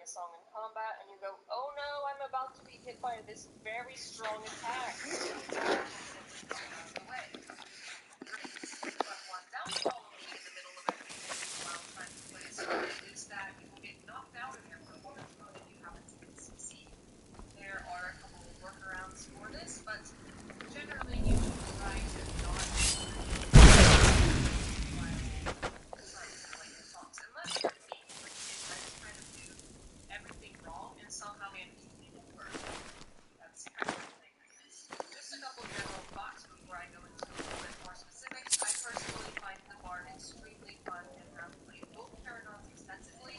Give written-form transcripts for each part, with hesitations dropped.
a song in combat, and you go, oh no, I'm about to be hit by this very strong attack. But one downfall of being in the middle of everything while trying to play a song is that you will get knocked out of your performance mode if you happen to succeed. There are a couple of workarounds for this, but generally you should try to not unless you're me, which is I just kind of do everything wrong and somehow manage to make it work. That's kind of the thing, I guess. Just a couple general thoughts before I go into a little bit more specifics. I personally find the bard extremely fun and have played both Paragons extensively,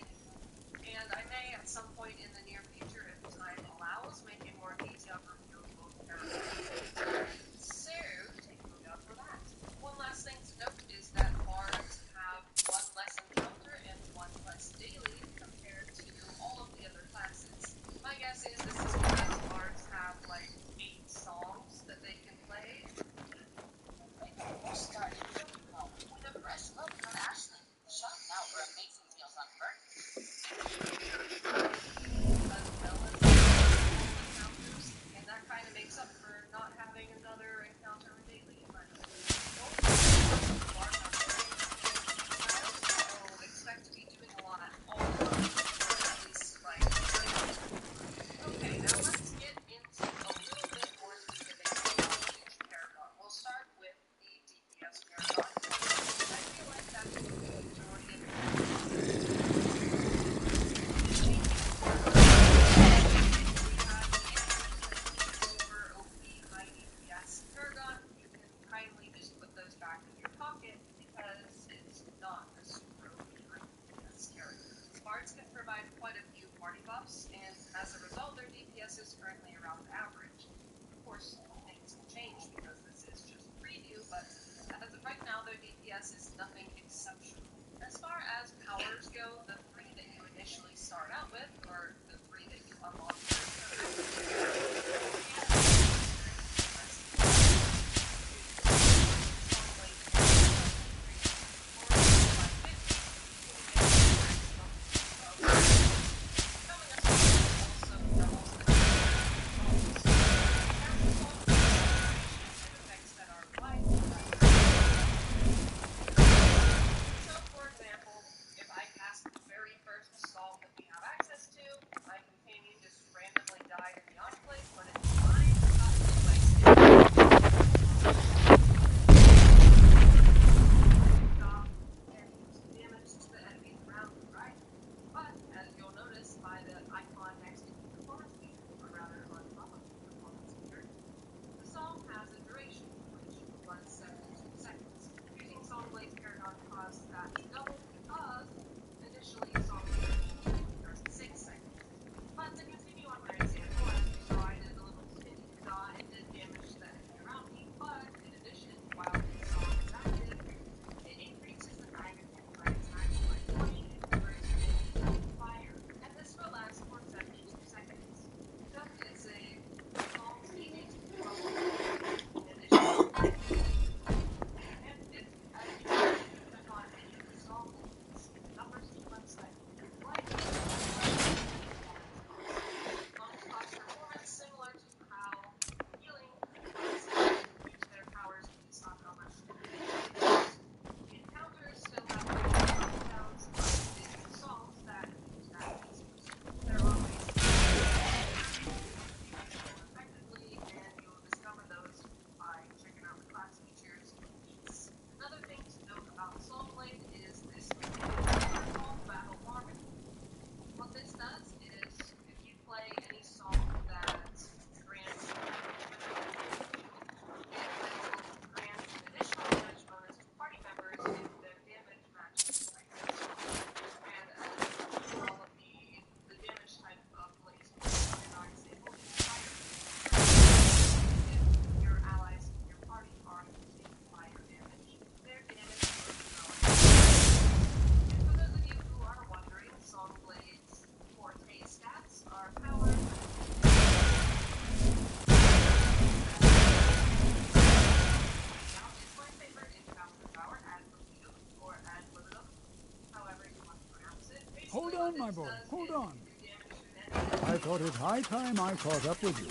and I may at some point in the near future, if time allows, make a more detailed review of both Paragons. So, take a look out for that. One last thing to note is that bards have one less encounter and one less daily compared to all of the other classes. My guess is this is because bards have like 8 songs that they can play. We'll start with a fresh look from Ashley. Shop now for amazing deals on burgers. As well as encounters, and that kind of makes up for not having another encounter daily in my expect to be doing a lot all the time, or at least like okay, now let's get into a little bit more specifics about each Paragon. We'll start with the DPS Paragon. I feel like that's what the majority of over OP high DPS Paragon. You can kindly just put those back in your pocket because it's not a super OP high DPS character. Bards can provide quite a few party buffs, and as a result, their DPS is currently around average. Of course, things will change because this is just a preview, but as of right now, their DPS is nothing exceptional. As far as powers go, the 3 that you initially start out with, or the 3 that you unlock Hold on, my boy. Hold on. I thought it high time I caught up with you.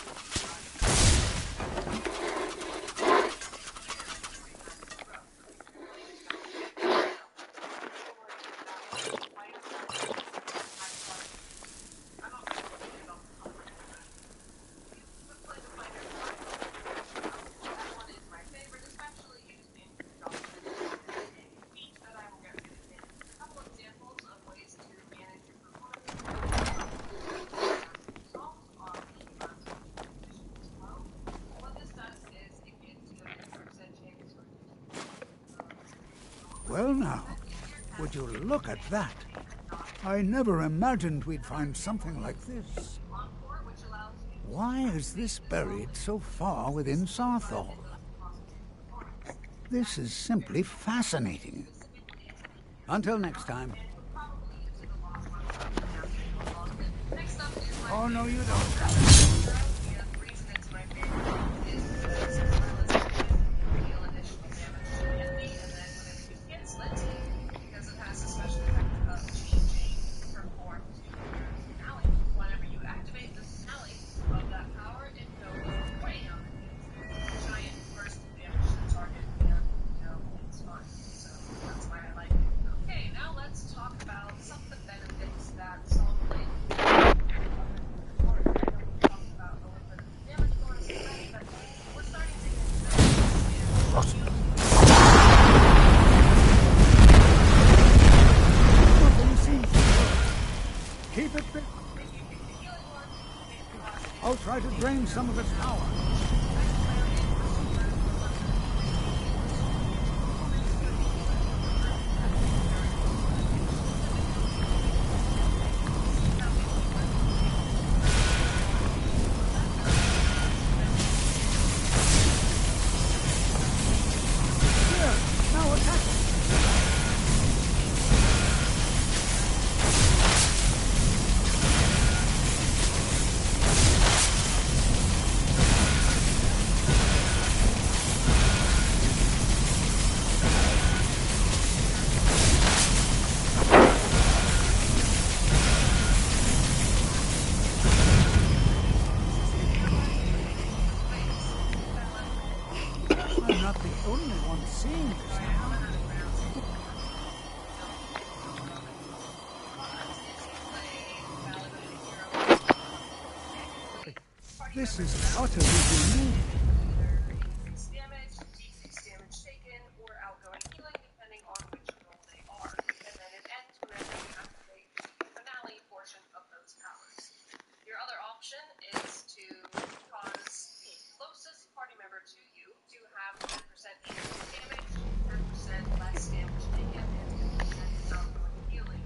Well now, would you look at that? I never imagined we'd find something like this. Why is this buried so far within Sarthol? This is simply fascinating. Until next time. Oh, no, you don't. I'll try to drain some of its power. I'm not the only one seeing this now. This is utterly unique. Your other option is to cause the closest party member to you to have 10% increased damage, 10% less damage taken, and 10% outgoing healing.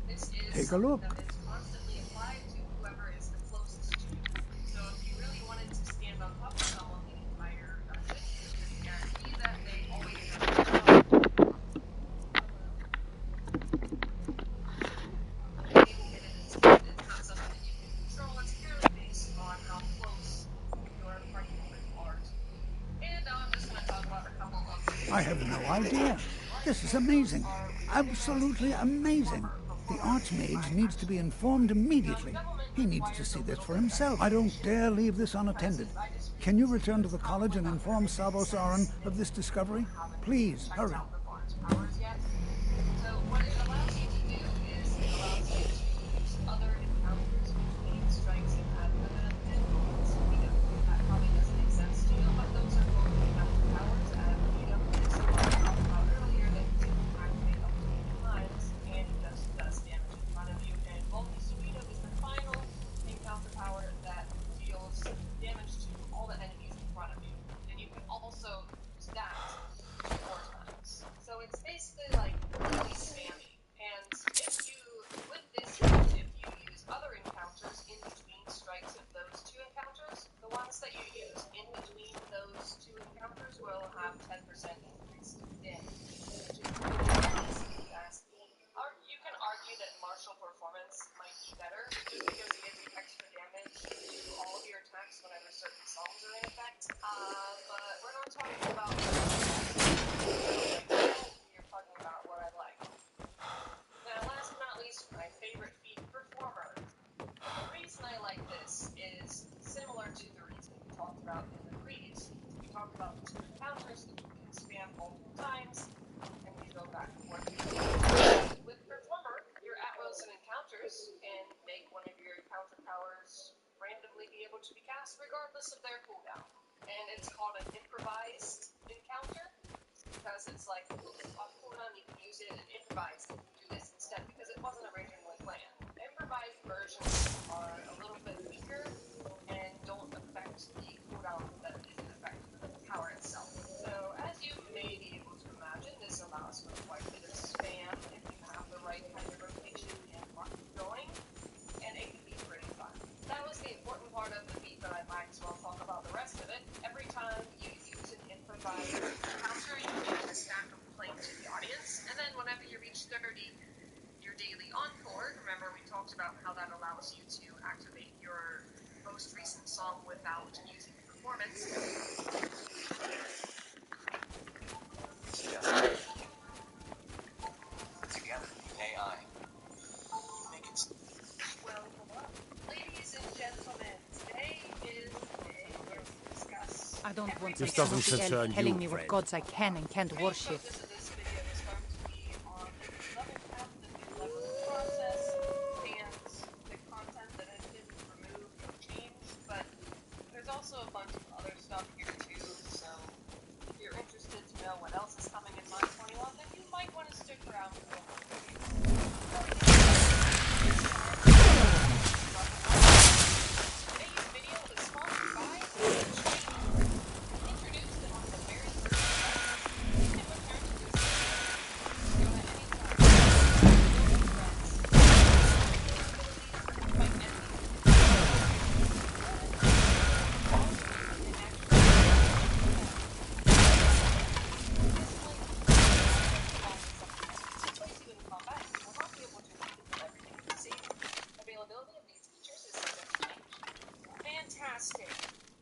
This is Take a look. that is constantly applied to whoever is the closest to you. So if you really wanted to stand on top of someone the entire dungeon, you can guarantee that they always have a job. It's not something that you can control. It's purely based on how close your party members are to you. And now I'm just going to talk about a couple of... I have no idea. This is amazing. Absolutely amazing. The Archmage needs to be informed immediately. He needs to see this for himself. I don't dare leave this unattended. Can you return to the college and inform Sabo Saran of this discovery? Please, hurry. So what it allows you to do is it allows you to use other encounters between strikes and advent and freedom. That probably doesn't make sense to you, but those are both encounter powers. Freedom is the one I talked about earlier that you can activate up to 8 times and it just does damage in front of you. And multi-freedom is the final encounter power that deals damage to all the enemies in front of you. And you can also use that 4 times. So it's basically about the two encounters that you can spam multiple times, and we go back and forth. With Performer, you're at wills and encounters, and make one of your encounter powers randomly be able to be cast regardless of their cooldown. And it's called an improvised encounter, because it's like, off cooldown you can use it, and improvised you can do this instead, because it wasn't originally planned. Improvised versions are a little bit weaker, and don't affect the cooldown that isn't affected with the power itself. So, as you may be able to imagine, this allows for quite a bit of spam if you have the right kind of rotation and luck going, and it can be pretty fun. That was the important part of the beat, but I might as well talk about the rest of it. Every time you use an improvised encounter, you gain a stack of playing to the audience, and then whenever you reach 30, your daily encore, remember we talked about how that allows you to activate your most recent song without using performance. Together, AI. Make it. Well, hello. Ladies and gentlemen, today is the day where we discuss I don't want This some doesn't snotty elf concern telling you, me what friend. gods I can and can't the main worship. focus of this video is going to be on the new level cap, the new leveling process, and the content that has been removed or changed, but there's also a bunch of other stuff here too, so if you're interested to know what else is coming in Mod 21, then you might want to stick around for the whole video. Today's video is sponsored by introduced in one of the very first episodes. You can return to this video at any time. Fight enemies. Availability of these features is subject to change. Fantastic!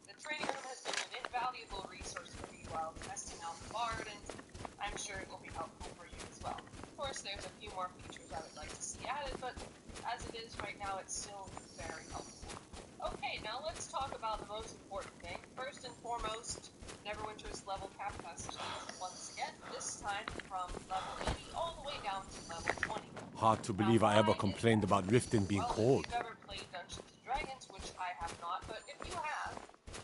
The training room has been an invaluable resource for me while testing out the Bard, and I'm sure it will be helpful for you as well. Of course, there's a few more features I would like to see added, but as it is right now, it's still very helpful. Okay, now let's talk about the most important thing. First and foremost, Neverwinter's level cap has changed once again, this time from level 80 all the way down to level 20. Hard to believe I ever complained about Riften being Well, cold. if you've ever played Dungeons & Dragons, which I have not, but if you have,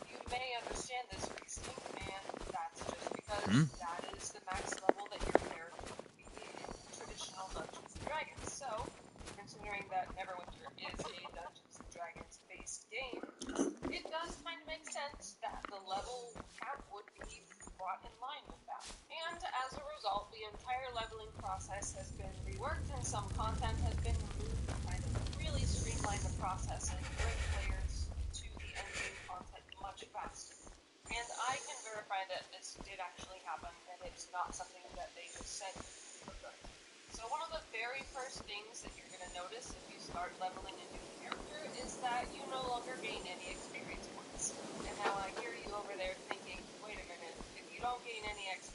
you may understand this reasoning, and that's just because that is the max level that your character would be in traditional Dungeons & Dragons. So, considering that Neverwinter is a Dungeons & Dragons based game, it does kind of make sense that the level cap would be brought in line with that. And as a result, the entire leveling process has been reworked and some content has been removed to kind of really streamline the process and bring players to the endgame content much faster. And I can verify that this did actually happen, and it's not something that they just said for good. So one of the very first things that you're going to notice if you start leveling a new character is that you no longer gain any experience points. And now I hear you over there thinking, wait a minute, if you don't gain any XP,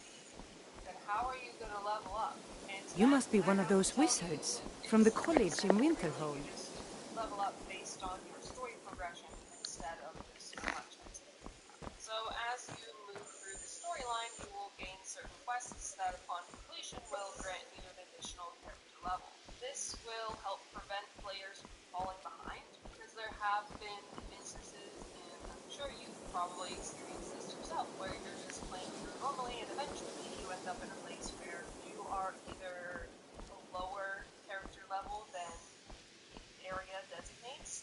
then how are you going to level up? And to You that, must be one I of have those to tell wizards you, from the it's college in really Winterhold. you just level up based on your story progression instead of just how much XP. So as you move through the storyline, you will gain certain quests that upon completion will grant you an additional character level. This will help prevent players from falling behind, because there have been instances, and I'm sure you've probably experienced this yourself, where you're just playing through normally and eventually you end up in a place where you are either a lower character level than the area designates,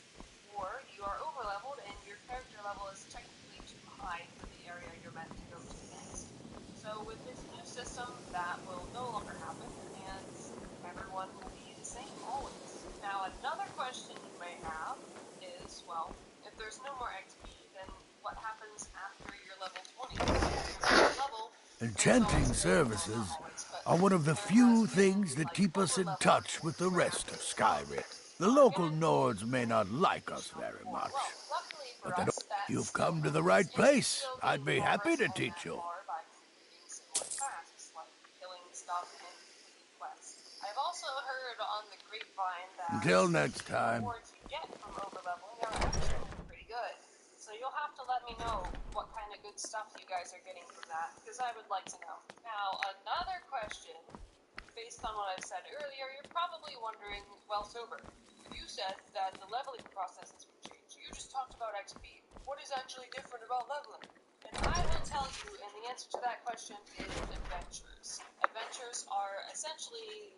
or you are over-leveled and your character level is technically too high for the area you're meant to go to next. So with this new system, that will no longer happen, and everyone will be the same always. Now, another question you may have is, well, if there's no more XP, then what happens after you're level 20? Level, Enchanting services are one of the few things that keep us in touch with the rest of Skyrim. The local Nords may not like us very much, but they don't. You've come to the right place. I'd be happy to teach you. I've also heard on the grapevine that Until next time. rewards you get from overleveling are actually pretty good. So you'll have to let me know what kind of good and stuff you guys are getting from that, because I would like to know. Now, another question, based on what I've said earlier, you're probably wondering, well, Sober, you said that the leveling process has been changed. You just talked about XP. What is actually different about leveling? And I will tell you, and the answer to that question is adventures. Adventures are essentially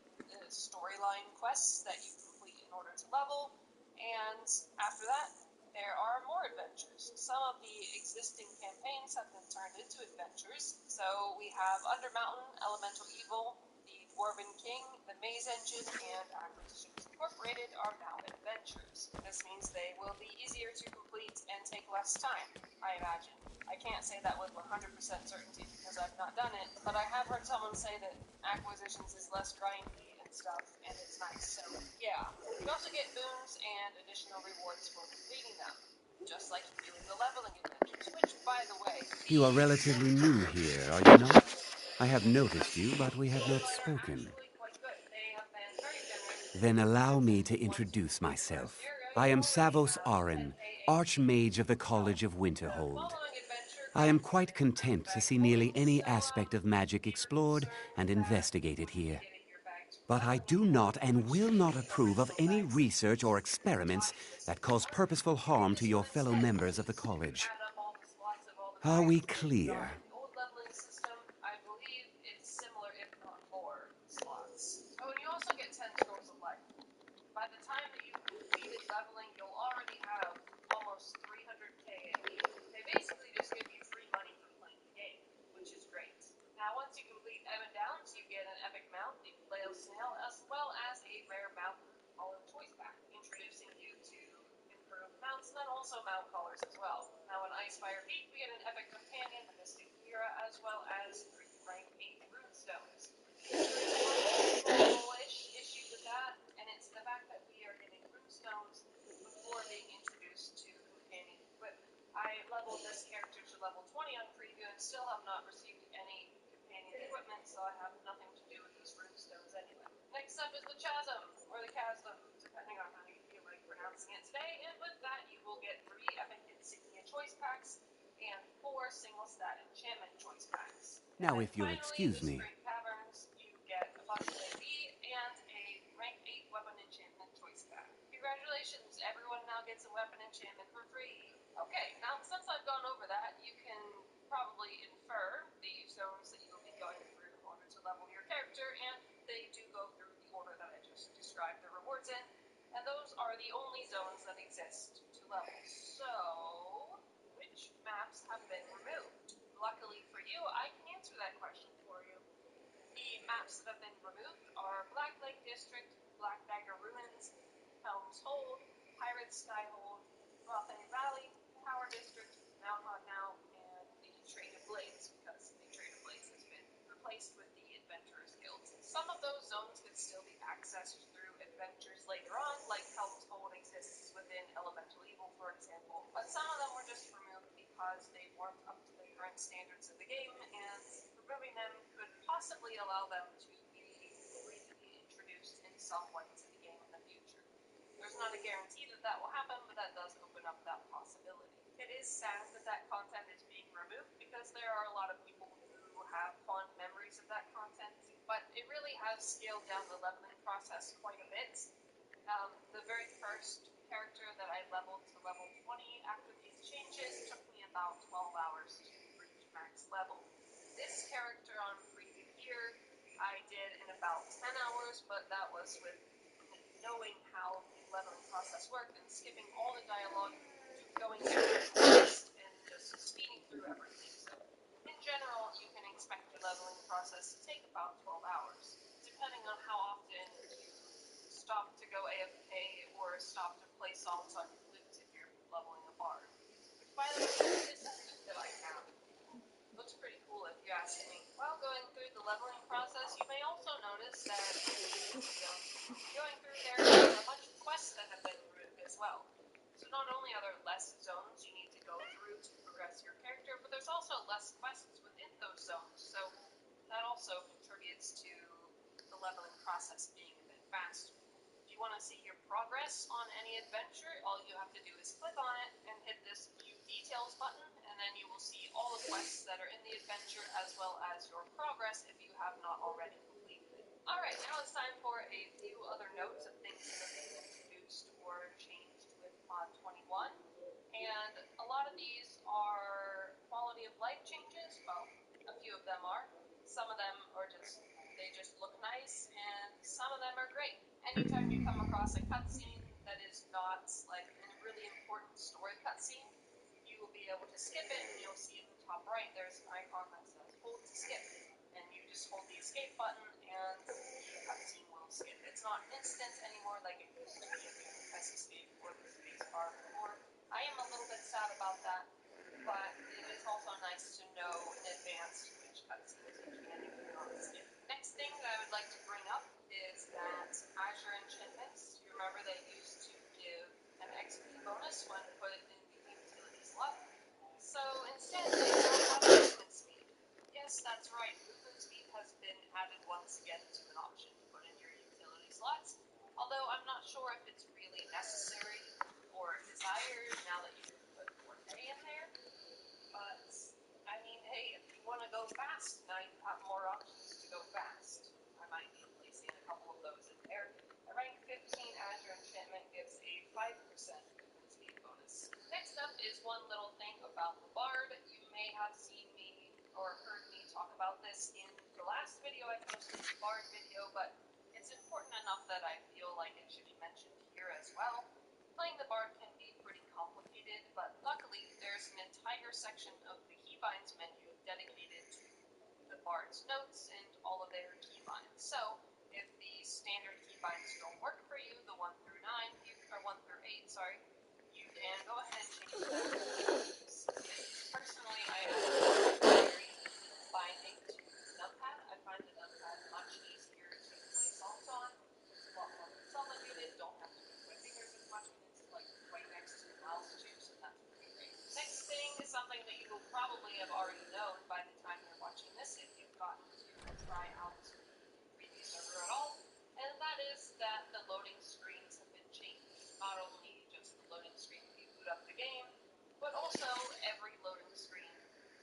storyline quests that you complete in order to level, and after that, there are more adventures. Some of the existing campaigns have been turned into adventures. So we have Undermountain, Elemental Evil, the Dwarven King, the Maze Engine, and Acquisitions Incorporated are now adventures. This means they will be easier to complete and take less time, I imagine. I can't say that with 100% certainty because I've not done it, but I have heard someone say that Acquisitions is less grindy and stuff, and it's nice. So, yeah. You also get boons and additional rewards for completing them, just like you do in the leveling adventures, which, by the way... You are relatively new here, are you not? I have noticed you, but we have not spoken. Then allow me to introduce myself. I am Savos Arin, Archmage of the College of Winterhold. I am quite content to see nearly any aspect of magic explored and investigated here. But I do not and will not approve of any research or experiments that cause purposeful harm to your fellow members of the college. Are we clear? Oh, and you also get 10 scrolls of life. By the time that you've completed leveling, you'll already have almost 300k. They basically just give you free money for playing the game, which is great. Now, once you complete Evan Downs, you get an epic mount, the Flail Snail, as well as a rare mount called Choice Pack, introducing you to improved mounts and then also mount colors as well. Now, in Icefire Peak, we get an epic companion, the Mystic Mira, as well as 3 rank 8 runestones. Issue with that, and it's the fact that we are getting runestones before being introduced to companion equipment. I leveled this character to level 20 on preview and still have not received any companion equipment, so I have nothing to do with these runestones anyway. Next up is the Chasm, or the Chasm, depending on how you feel like pronouncing it today, and with that you will get 3 epic insignia choice packs and 4 single stat enchantment choice packs. Now, And if you'll finally, excuse the me. Straight Caverns, you get a bunch of AP and a rank 8 weapon enchantment choice pack. Congratulations, everyone now gets a weapon enchantment for free. Okay, now since I've gone over that, you can probably infer the zones that you'll be going through in order to level your character, and they do go through the order that I just described the rewards in, and those are the only zones that exist to level. So, which maps have been removed? Luckily for you, I can answer that question for you. The maps that have been removed are Black Lake District, Black Dagger Ruins, Helm's Hold, Pirates Skyhold, Rothay Valley, Power District, Mount Hot Now, and the Trade of Blades, because the Trade of Blades has been replaced with the Adventurers Guild. Some of those zones could still be accessed through adventures later on, like Helm's Hold exists within Elemental Evil, for example, but some of them were just removed because they weren't up to the current standards of the game, and removing them could possibly allow them to be reintroduced in some way to the game in the future. There's not a guarantee that that will happen, but that does open up that possibility. It is sad that that content is being removed because there are a lot of people who have fond memories of that content, but it really has scaled down the leveling process quite a bit. The very first character that I leveled to level 20 after these changes took me about 12 hours to reach max level. This character on preview here, I did in about 10 hours, but that was with knowing how the leveling process worked and skipping all the dialogue, going through the quest, and just speeding through everything. So, in general, you can expect the leveling process to take about 12 hours, depending on how often you stop to go AFK or stop to play songs on your flute if you're leveling a bard. Which, by the way, is something that I have. Looks pretty cool if you ask me. While going through the leveling process, you may also notice that going through there are a bunch of quests that have been removed as well. So not only are there less zones you need to go through to progress your character, but there's also less quests within those zones. So that also contributes to the leveling process being a bit faster. If you want to see your progress on any adventure, all you have to do is click on it and hit this View Details button, and then you will see all the quests the adventure as well as your progress if you have not already completed it. Alright, now it's time for a few other notes of things that have been introduced or changed with Mod 21. And a lot of these are quality of life changes. Well, a few of them are. Some of them are they just look nice, and some of them are great. Anytime you come across a cutscene that is not like a really important story cutscene, you will be able to skip it, and you'll see in the top right there's an icon that says hold to skip, and you just hold the escape button and the cutscene will skip. It's not instant anymore like it used to be if you press escape or the space bar before. I am a little bit sad about that, but it is also nice to know in advance which cutscenes you can and cannot skip. Next thing that I would like to bring up is that Azure Enchantments, you remember they used to give an XP bonus when put in the utility slot. So instead they now have movement speed. Yes, that's right, movement speed has been added once again to an option to put in your utility slots. Although I'm not sure if it's really necessary or desired now that you can put more day in there. But, I mean, hey, if you want to go fast, now you have more options to go fast. I might be placing a couple of those in there. A rank 15 Azure Enchantment gives a 5% movement speed bonus. Next up is one little thing about the Bard. You may have seen me or heard me talk about this in the last video I posted, the Bard video, but it's important enough that I feel like it should be mentioned here as well. Playing the Bard can be pretty complicated, but luckily there's an entire section of the keybinds menu dedicated to the Bard's notes and all of their keybinds. So, if the standard keybinds don't work for you, the 1 through 9, or 1 through 8, sorry, you can go ahead and change them. Personally, I have very binding to numpad. I find the numpad much easier to play songs on. It's a lot more consolidated, don't have to move my fingers as much when it's like right next to the mouse too, so that's pretty great. Next thing is something that you will probably have already known by the time you're watching this if you've gotten to try out the preview server at all, and that is that the loading screens have been changed. Not only just the loading screen when you boot up the game, but also every loading screen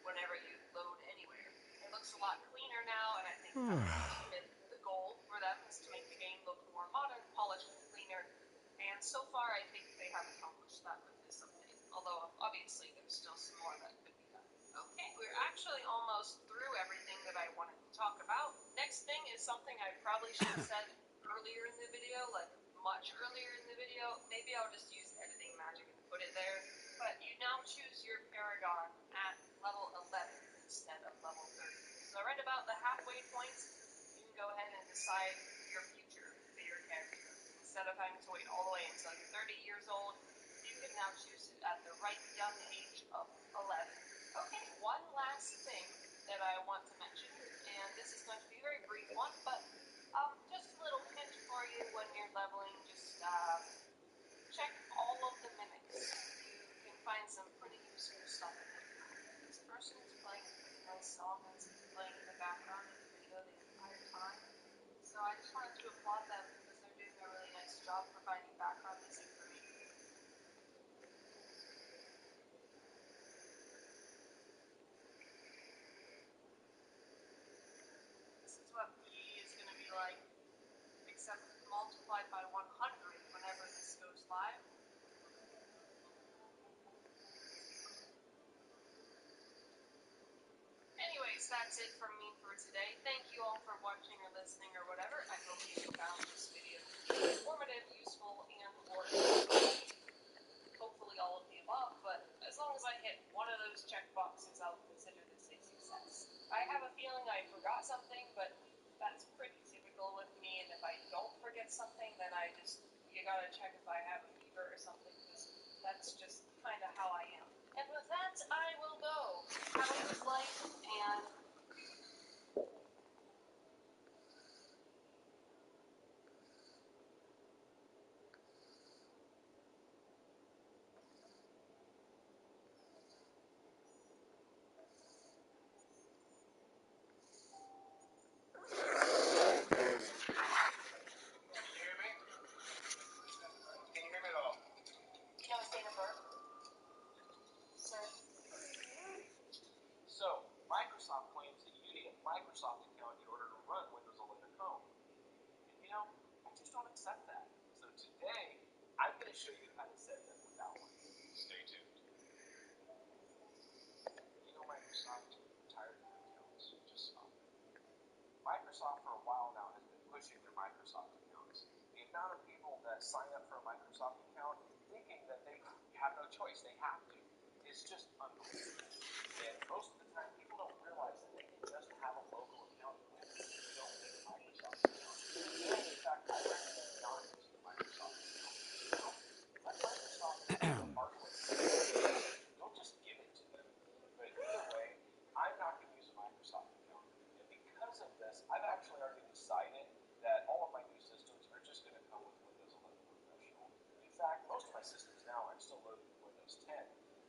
whenever you load anywhere. It looks a lot cleaner now, and I think the goal for them is to make the game look more modern, polished, and cleaner. And so far, I think they have accomplished that with this update. Although, obviously, there's still some more that could be done. Okay, we're actually almost through everything that I wanted to talk about. Next thing is something I probably should have said earlier in the video, like much earlier in the video. Maybe I'll just use editing magic and put it there. But you now choose your Paragon at level 11 instead of level 30. So right about the halfway point, you can go ahead and decide your future for your character. Instead of having to wait all the way until you're 30 years old, you can now choose it at the right young age of 11. Okay, one last thing that I want to mention, and this is going to be a very brief one, but just a little hint for you when you're leveling, just check all of the mimics. You can find some pretty useful stuff in there. This person is playing a pretty nice song that's playing in the background of the video the entire time. So I just wanted to applaud them because they're doing a really nice job providing background music for me. This is what P is going to be like, except multiplied by 100 whenever this goes live. Anyways, that's it from me for today. Thank you all for watching or listening or whatever. I hope you found this video to be informative, useful, and or hopefully all of the above, but as long as I hit one of those checkboxes, I'll consider this a success. I have a feeling I forgot something, but that's pretty typical with me, and if I don't forget something, then you gotta check if I have a fever or something, because that's just kind of how I am. And with that, I will go. Have a good life, and Can you hear me at all? you know his date of birth? show you how to set them without one. Stay tuned. You know, Microsoft retired their accounts. Just stop it. Microsoft for a while now has been pushing their Microsoft accounts. The amount of people that sign up for a Microsoft account thinking that they have no choice, they have to, is just unbelievable. And most of the time, people don't realize that they can just have a local account with you. You don't need a Microsoft account. And in fact, I recommend not using a Microsoft account. You know, let Microsoft do the hard way. Don't just give it to them. But either way, I'm not going to use a Microsoft account. And because of this, I've actually already decided that all of my new systems are just going to come with Windows 11 Professional. In fact, most of my systems now I'm still loading with Windows 10,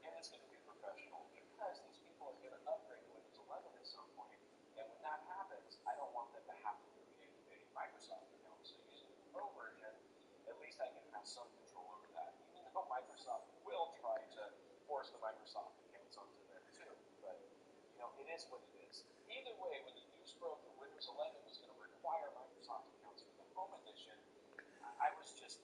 and it's going to be Professional because these people are going to upgrade to Windows 11 at some point. And when that happens, I don't want them to have to create a Microsoft account. So using the Pro version, at least I can have some control over that. Even though Microsoft will try to force the Microsoft accounts onto there too. But, you know, it is what it is. Either way, when the news broke that Windows 11 was going to require Microsoft accounts for the Home Edition, I was just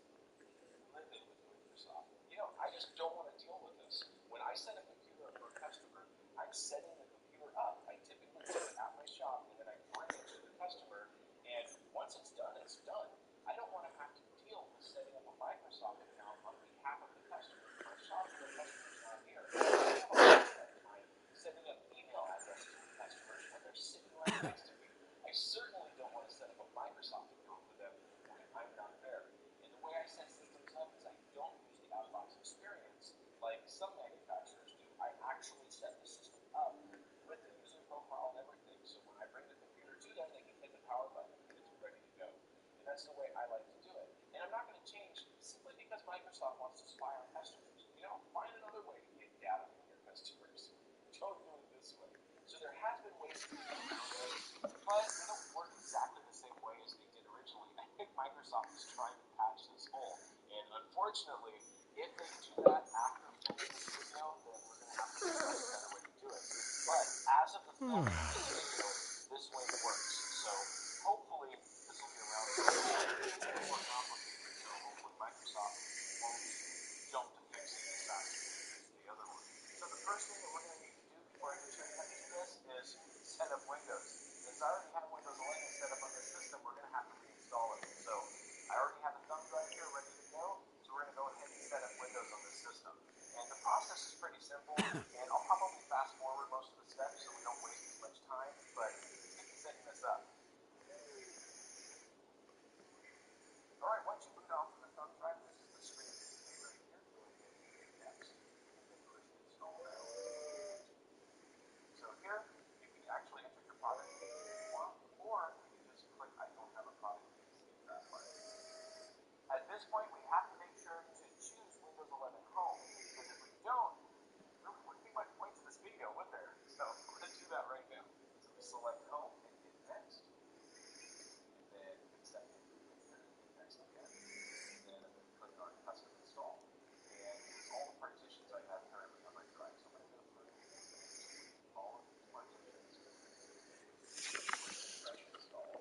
livid with Microsoft. You know, I just don't want to deal with this. When I set a computer up for a customer, I'm setting the computer up. I typically do it at my shop, and then I bring it to the customer, and once it's done, it's done. I don't want to have to deal with setting up a Microsoft account on behalf of the customer. My shop, the customer's not here. I don't have a lot of time setting up email addresses with customers when they're sitting right next to me. I certainly don't want to set up a Microsoft account for them when I'm not there. And the way I set systems up is I don't use the out-of-box experience like some manufacturers do. I actually set the system up with the user profile and everything. So when I bring the computer to them, they can hit the power button and it's ready to go. And that's the way I like to do it. And I'm not going to change simply because Microsoft wants to spy on customers. You know, find another way to get data from your customers. Don't do it this way. So there has been ways to get around it, but they don't work exactly the same way as they did originally. I think Microsoft is trying to patch this hole. And unfortunately, if they do that after filming this video, then we're going to have to find a better way to do it. But as of the filming of this video, this way works. So hopefully this will be around for a while. It's a little more complicated, so hopefully Microsoft won't jump to fix it as fast as the other one. So the first thing that we're going to need to do before I can show you how to do this is set up Windows. Since I already have Windows 11 set up on this system, we're going to have to reinstall it. So I already have a thumb drive here ready to go, so we're going to go ahead and set up Windows on this system. And the process is pretty simple, and I'll probably fast forward most of the steps so we don't waste as much time, but let's get to setting this up. Alright, once you boot off from the thumb drive, this is the screen that you see right here. Go ahead and hit next, and then push install now. So here, you can actually enter your product name if you want, or you can just click I don't have a product name to skip that part. At this point, we have to make sure to choose Windows 11 Home, because if we don't, there wouldn't be much point to this video, would there? So we're going to do that right now. So we select Home and hit Next, and then accept it. Hit Next again, and then I'm going to click on Custom Install, and here's all the partitions I have currently on my drive. So I'm going to go through and delete all of these partitions. Refresh install.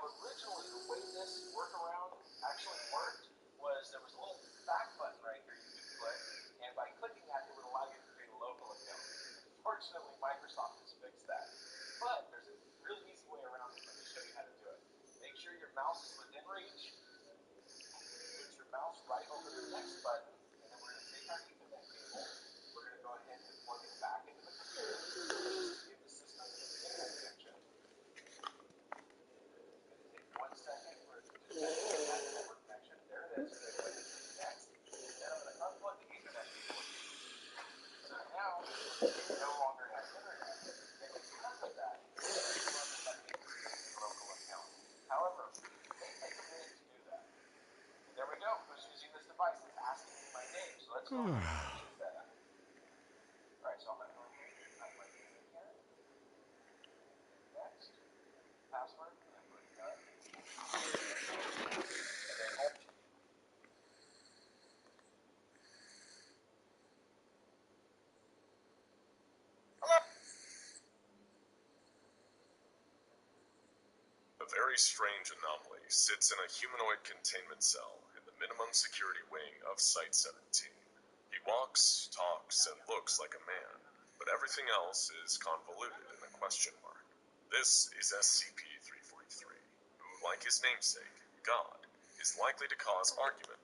Now, originally, the way this workaround actually worked was there was a little back button right here you could click, and by clicking that, it would allow you to create a local account. Fortunately, Microsoft has fixed that. But there's a really easy way around it. Let me show you how to do it. Make sure your mouse is within reach. Put your mouse right over the next button, and then we're going to take our Ethernet cable. We're going to go ahead and plug it back into the computer to give the system an internet connection. It's going to take 1 second for it to connect to that network connection. There it is. Next. Then I'm going to unplug the Ethernet cable. So now, it no longer has internet. And because of that, it's no longer let me create a local account. However, it may take a minute to do that. And there we go. Who's using this device? It's asking me my name. So let's go ahead and choose that. All right, so I'm going to go ahead and type my name in here. Next. Password. And put done. And then home. A very strange anomaly sits in a humanoid containment cell in the minimum security wing of Site-17. He walks, talks, and looks like a man, but everything else is convoluted in a question mark. This is SCP-343, who, like his namesake, God, is likely to cause argument.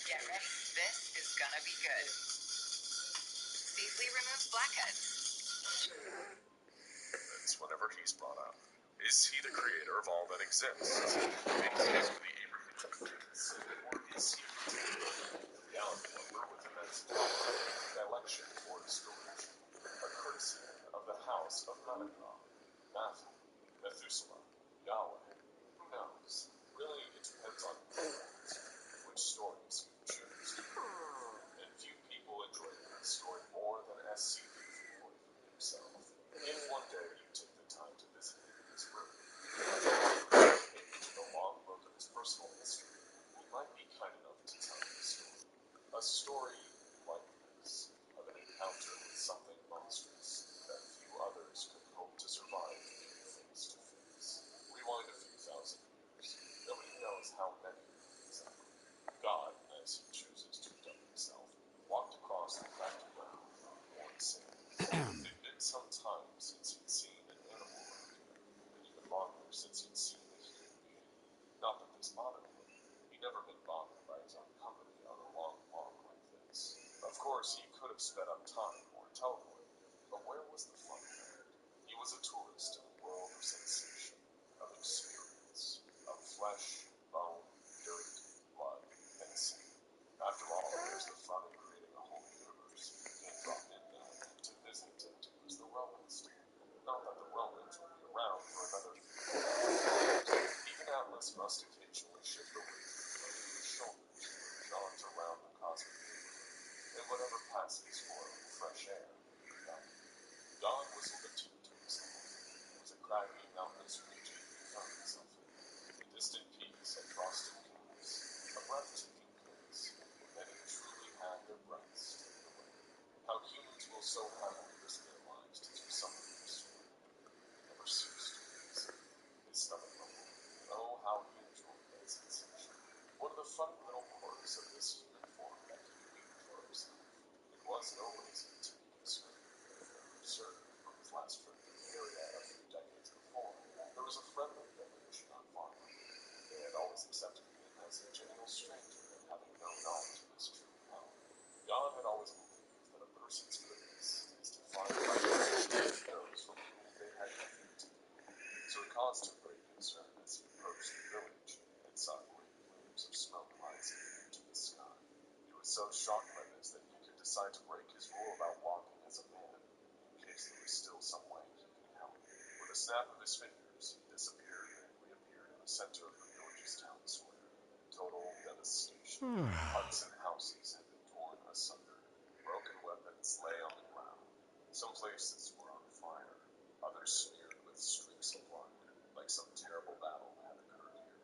Get ready. This is gonna be good. Safely removes blackheads. Whenever he's brought up. Is he the creator of all that exists? Is he the Abraham, or is he the reality lumber with immense power and dilection for distortion? A courtesy of the house of Famicom, Matthew, Methuselah, Yahweh. Who knows? Really, it depends on which stories you choose. And few people enjoy that story more than SCP-343 himself. If one day you take the time to visit him in his room, a long look at his personal history, he might be kind enough to tell you a story. A story like this, of an encounter with something monstrous that few others could hope to survive face to face. Rewind a few thousand years. Nobody knows how many exactly. God, as he chooses to dub himself, walked across the cracked ground on one sand. It had been some time since he'd seen an animal around here, and even longer since he'd seen a human being. Not that this bothered him. He'd never been bothered by his own company on a long walk like this. Of course, he could have sped up time or teleported, but where was the fun there? He was a tourist in a world of sensation, of experience, of flesh, bone, dirt, blood, and sin. After all, there's the fun in creating a whole universe. Being dropped in now to visit and to use the Romans. Not that the Romans would be around for another few years. Even Atlas must occasionally shift away from his shoulders and jaunts around the cosmic neighborhood, and whatever passes for fresh air. God whistled a tune to himself. It was a craggy, mountainous region he found himself in. The distant peaks and frosted peaks, a breathtaking place, where many truly had their breaths taken away. How humans will so happily risk their lives to do something extreme. It never ceased to amaze him. His stomach rumbled. Oh, how he enjoyed that sensation. One of the funny little quirks of this human form that he weaved for himself. It was no reason to be concerned. Absurd from his last trip to the area a few decades before. There was a friendly village not far from him. They had always accepted him as a genial stranger, having no knowledge of his true power. God had always believed that a person's greatness is to find those from whom they had nothing to gain. So it caused him great concern as he approached the village and saw great plumes of smoke rising into the sky. He was so shocked by this that he could decide to break his rule about walking as a man, in case there was still some way he could help. With a snap of his fingers, he disappeared and reappeared in the center of the village's town square. Total devastation. Huts and houses had been torn asunder. Broken weapons lay on the ground. Some places were on fire, others smeared with streaks of blood, like some terrible battle had occurred here.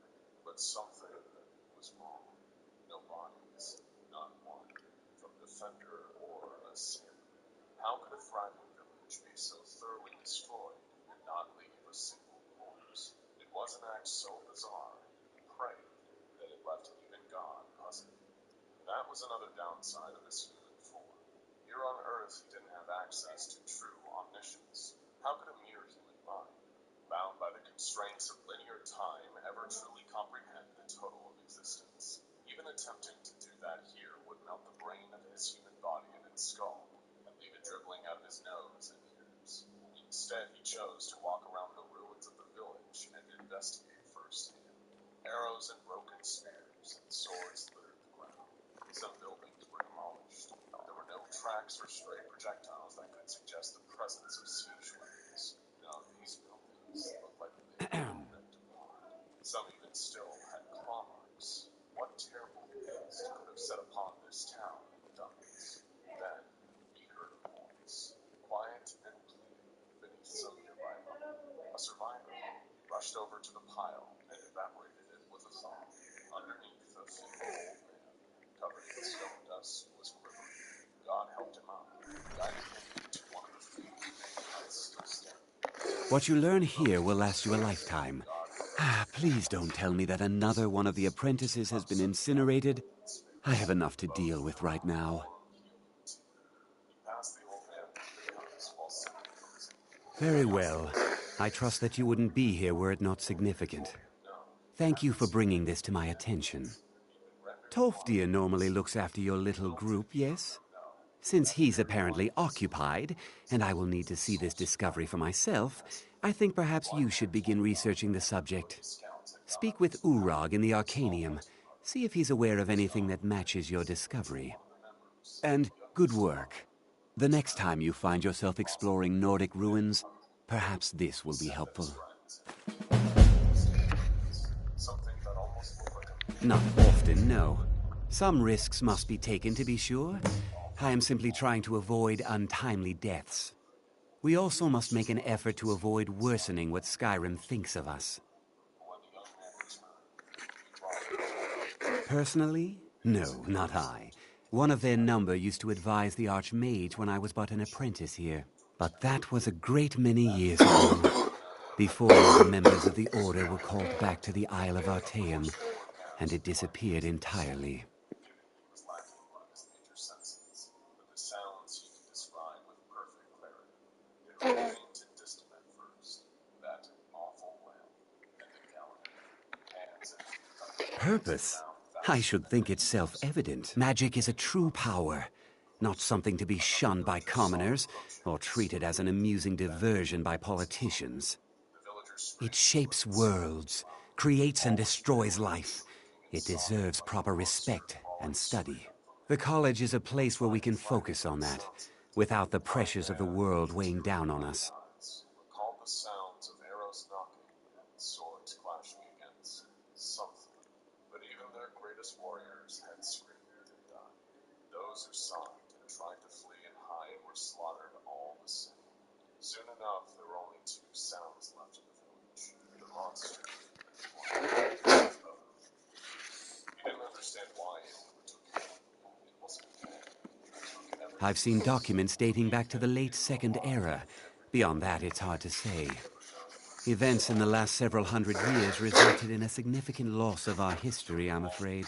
But something was wrong. No bodies, not one, from defender or assailant. How could a thriving village be so thoroughly destroyed and not leave a single was another downside of his human form. Here on Earth, he didn't have access to true omniscience. How could a mere human mind, bound by the constraints of linear time, ever truly comprehend the total of existence? Even attempting to do that here would melt the brain of his human body and its skull, and leave it dribbling out of his nose and ears. Instead, he chose to walk around the ruins of the village and investigate firsthand. Arrows and broken spears and swords littered the ground. Some buildings were demolished. There were no tracks or stray projectiles that could suggest the presence of siege weapons. No, these buildings looked like they had been ripped apart. Some even still had claw marks. What terrible beast could have set upon this town in the darkness? Then he heard a voice, quiet and pleading, beneath some nearby rubble. A survivor rushed over to the pile and evaporated it with a thong. Underneath, a feeble old man, covered in stone dust, was quivering. God helped him out, guiding him into one of the few remaining huts still standing. What you learn here will last you a lifetime. Please don't tell me that another one of the apprentices has been incinerated. I have enough to deal with right now. Very well. I trust that you wouldn't be here were it not significant. Thank you for bringing this to my attention. Tolfdir normally looks after your little group, yes? Since he's apparently occupied, and I will need to see this discovery for myself, I think perhaps you should begin researching the subject. Speak with Urag in the Arcanium. See if he's aware of anything that matches your discovery. And good work. The next time you find yourself exploring Nordic ruins, perhaps this will be helpful. Not often, no. Some risks must be taken, to be sure. I am simply trying to avoid untimely deaths. We also must make an effort to avoid worsening what Skyrim thinks of us. Personally? No, not I. One of their number used to advise the Archmage when I was but an apprentice here. But that was a great many years ago, before the members of the Order were called back to the Isle of Artaeum, and it disappeared entirely. Purpose? I should think it's self-evident. Magic is a true power, not something to be shunned by commoners or treated as an amusing diversion by politicians. It shapes worlds, creates and destroys life. It deserves proper respect and study. The college is a place where we can focus on that, without the pressures of the world weighing down on us. Recalled the sounds of arrows knocking and swords clashing against something. But even their greatest warriors had screamed and died. Those who saw it and tried to flee and hide were slaughtered all the same. Soon enough, there were only two sounds left in the village: the monster and the one. He didn't understand why it overtook him. It wasn't bad. It took everything. I've seen documents dating back to the late Second Era. Beyond that, it's hard to say. Events in the last several hundred years resulted in a significant loss of our history, I'm afraid.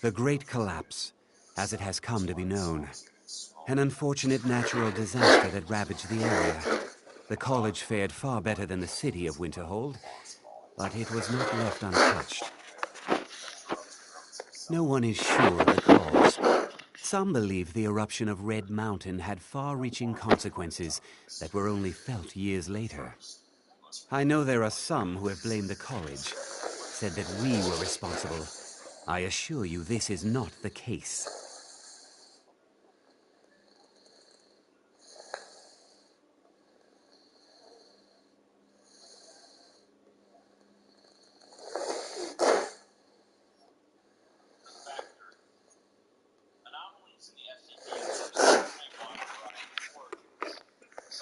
The Great Collapse, as it has come to be known. An unfortunate natural disaster that ravaged the area. The college fared far better than the city of Winterhold, but it was not left untouched. No one is sure of the cause. Some believe the eruption of Red Mountain had far-reaching consequences that were only felt years later. I know there are some who have blamed the college, said that we were responsible. I assure you this is not the case.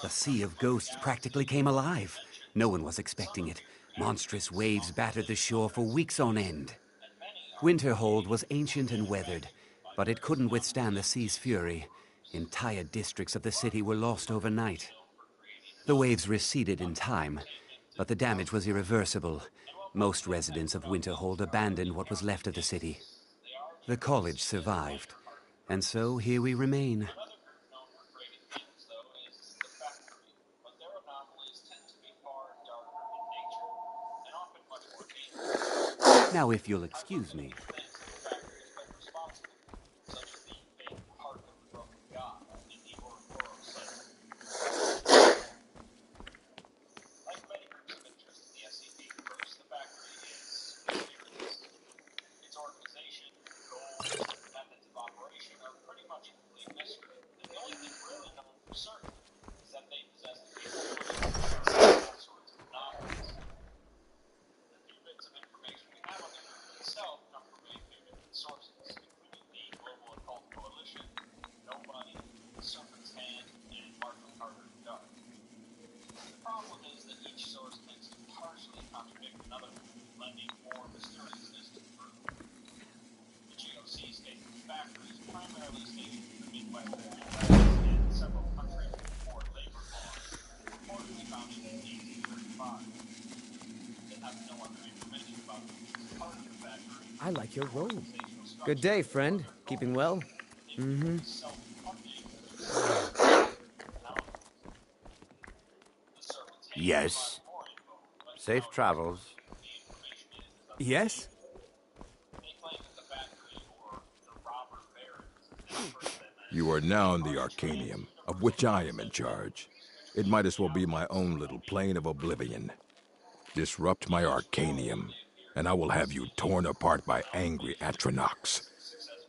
The Sea of Ghosts practically came alive. No one was expecting it. Monstrous waves battered the shore for weeks on end. Winterhold was ancient and weathered, but it couldn't withstand the sea's fury. Entire districts of the city were lost overnight. The waves receded in time, but the damage was irreversible. Most residents of Winterhold abandoned what was left of the city. The college survived, and so here we remain. Another group known for creating things, though, is the Factory, but their anomalies tend to be far darker in nature, and often much more dangerous. Now, if you'll excuse me. Things that the Factory has been responsible for, such as the fake heart of the broken god in the Ouroboros site. Like many groups of interest in the SCP-verse, the Factory is mysterious. Its organization, goals, and methods of operation are pretty much a complete mystery, and the only thing really known for certain is that they possess the capability of creating all sorts of anomalies. The few bits of information we have on the group itself come from a few different sources, including the Global Occult Coalition, Nobody, Serpent's Hand, and Marshall Carter Dark. The problem is that each source tends to partially contradict another, lending more mysteriousness to the group. The GOC states that the Factory is primarily stationed in the Midwest of the U.S. and several countries with poor labor laws, reportedly founded in 1835. They have no other information about who's part of the Factory. I like your robe. Organizational structure, Good day, friend. Keeping well? Mm-hmm. self-funding, the Serpent's Hand Yes. provides more info, but Safe how travels. the information is up Yes? They claim that the Factory, or the robber barons, as they refer to them as, You are now in the Arcanium, of which I am in charge. It might as well be my own little plane of oblivion. Disrupt my Arcanium, and I will have you torn apart by angry Atronachs.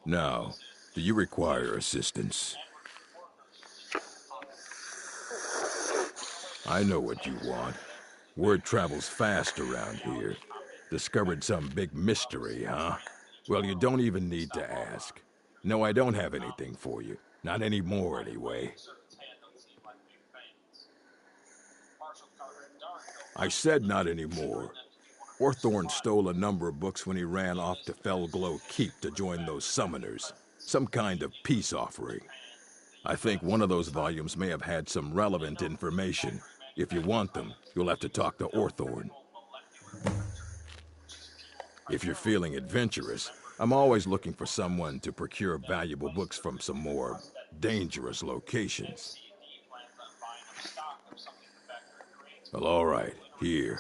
Now, do you require assistance? I know what you want. Word travels fast around here. Discovered some big mystery, huh? Well, you don't even need to ask. No, I don't have anything for you. Not anymore, anyway. Serpent's Hand don't seem like big fans. Marshall Carter Dark, though, I said not anymore. Orthorn stole a number of books when he ran off to Fellglow Keep to join those summoners. Some kind of peace offering. I think one of those volumes may have had some relevant information. If you want them, you'll have to talk to Orthorn. If you're feeling adventurous, I'm always looking for someone to procure valuable books from some more dangerous locations. Well, all right, here.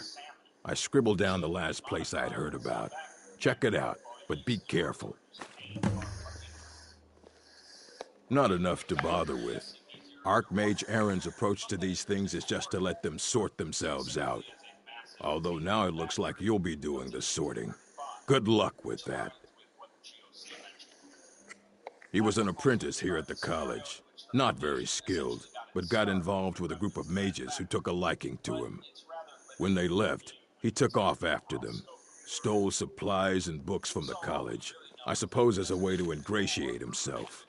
I scribbled down the last place I'd heard about. Check it out, but be careful. Not enough to bother with. Archmage Aaron's approach to these things is just to let them sort themselves out. Although now it looks like you'll be doing the sorting. Good luck with that. He was an apprentice here at the college. Not very skilled, but got involved with a group of mages who took a liking to him. When they left, he took off after them. Stole supplies and books from the college. I suppose as a way to ingratiate himself.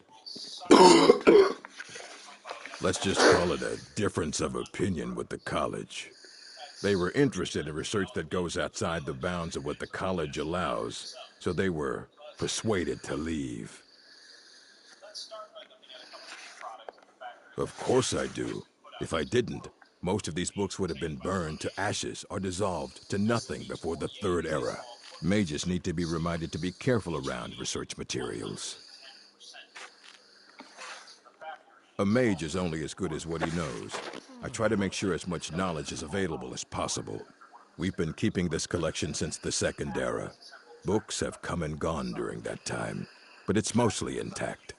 Let's just call it a difference of opinion with the college. They were interested in research that goes outside the bounds of what the college allows, so they were persuaded to leave. Of course I do. If I didn't, most of these books would have been burned to ashes or dissolved to nothing before the Third Era. Mages need to be reminded to be careful around research materials. A mage is only as good as what he knows. I try to make sure as much knowledge is available as possible. We've been keeping this collection since the Second Era. Books have come and gone during that time, but it's mostly intact.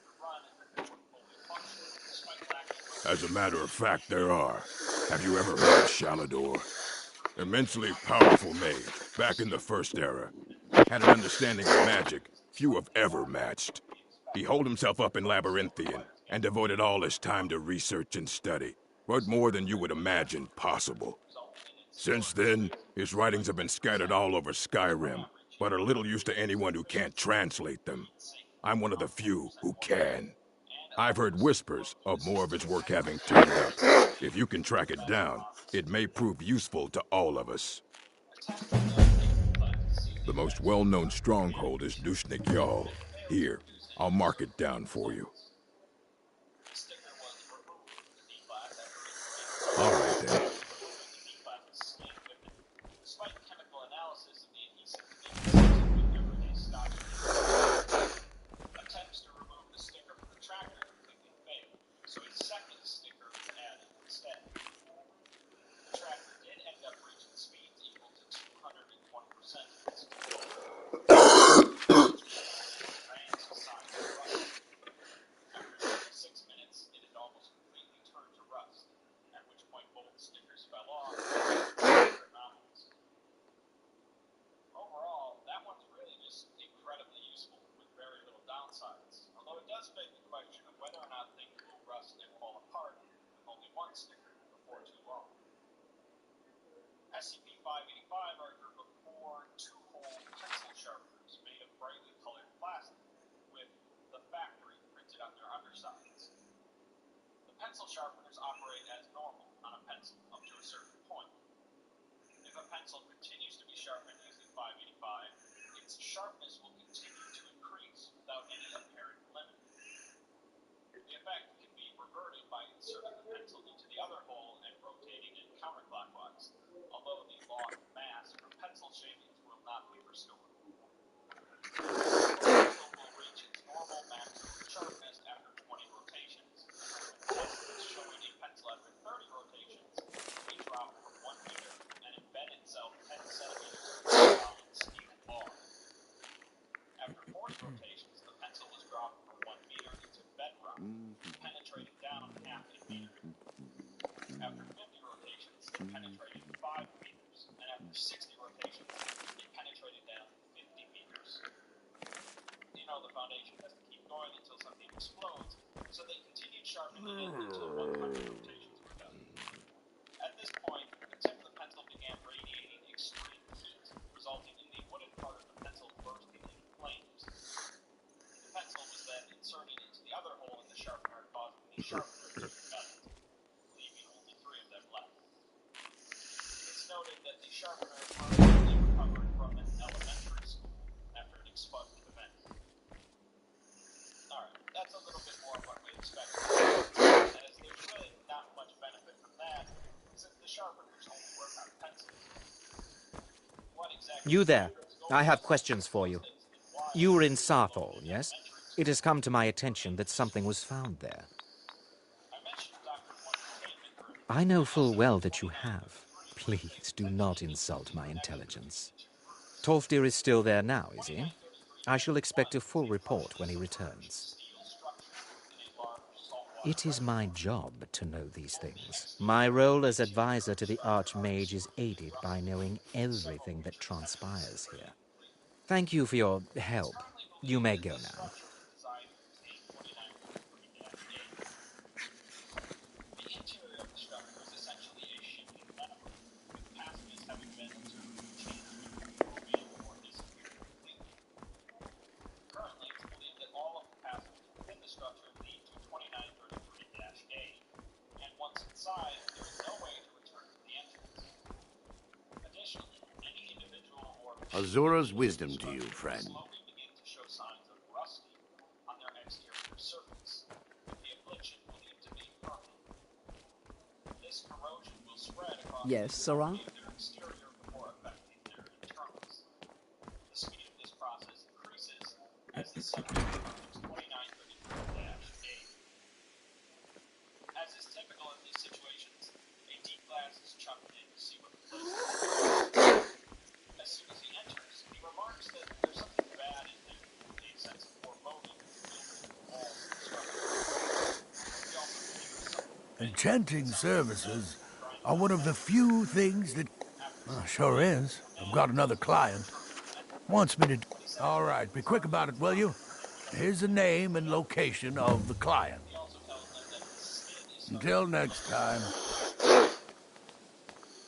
As a matter of fact, there are. Have you ever heard of Shalador? Immensely powerful mage, back in the First Era. Had an understanding of magic few have ever matched. He holed himself up in Labyrinthian and devoted all his time to research and study. Wrote more than you would imagine possible. Since then, his writings have been scattered all over Skyrim, but are little use to anyone who can't translate them. I'm one of the few who can. I've heard whispers of more of his work having turned up. If you can track it down, it may prove useful to all of us. The most well-known stronghold is Dushnik Yal. Here, I'll mark it down for you. All right, then. Despite chemical analysis of the Pencil sharpeners operate as normal on a pencil up to a certain point. If a pencil continues to be sharpened using 585, its sharpness will continue to increase without any apparent limit. The effect can be reverted by inserting the pencil into the other hole and rotating it counterclockwise, although the lost mass from pencil shavings will not be restored. The pencil will reach its normal maximum sharpness after 20 rotations. Tests showing a pencil after 30 rotations may drop from 1 meter and embed itself 10 centimeters into a solid steel bar. After 40 rotations, the pencil was dropped from 1 meter into bedrock, penetrating down half a meter. After 50 rotations, it penetrated 5 meters, and after 60 rotations, it penetrated down 50 meters. You know, the Foundation has to keep going until something explodes, so they continued sharpening it until 100 rotations were done. At this point, the tip of the pencil began radiating extreme heat, resulting in the wooden part of the pencil bursting into flames. The pencil was then inserted into the other hole in the sharpener, causing the sharpener to melt, leaving only 3 of them left. It's noted that the sharpener permanently recovered from an elementary school after an expunged event. Alright, that's a little bit more of what we expected, as there's really not much benefit from that, since the sharpeners only work on pencils. What exactly You there. sharpeners go I have for questions for you. things in wild You were in remote Sarthal, yes? elementary It has schools. come to my attention that something was found there. I mentioned Dr. Entertainment Room. I know full well that you have. 2933 was Please do not insult my connected between intelligence. the 2 rooms. Tolfdir is still there now, is he? 2933 I shall expect a was full a report when he partially submerged returns. steel structure in a large saltwater It is my reservoir. job to know these Both the things. exterior My and role as interior advisor of to the the structure are Archmage is extremely aided by rusty, knowing with several everything that major sections transpires pretty here. complete. Thank you for your It's help. currently You believed may that go this now. structure was designed to contain 2933-8. The interior of the structure is essentially a shipping network, with passages having been observed to change, moving, or disappear completely. Currently, it's believed that all of the passages within the structure lead to 2933-A, and once inside, there is no way to return to the entrance. Additionally, any individual or Azura's wisdom to you, friend. slowly begin to show signs of rusting on their exterior surface, with the affliction believed to be permanent. This corrosion will spread across the Yes, Sarah? entirety of their exterior before affecting their internals. The speed of this process increases as the subject approaches 2933-A. As is typical in these situations, a deep glass is chucked in to see what the place is. As soon as he enters, he remarks that there's something bad in there. A sense of foreboding fills the walls of the structure. He also hears some Enchanting services are one of the few things that... sure is. I've got another client. Wants me to... All right, be quick about it, will you? Here's the name and location of the client. He also tells them that his skin is Until next time.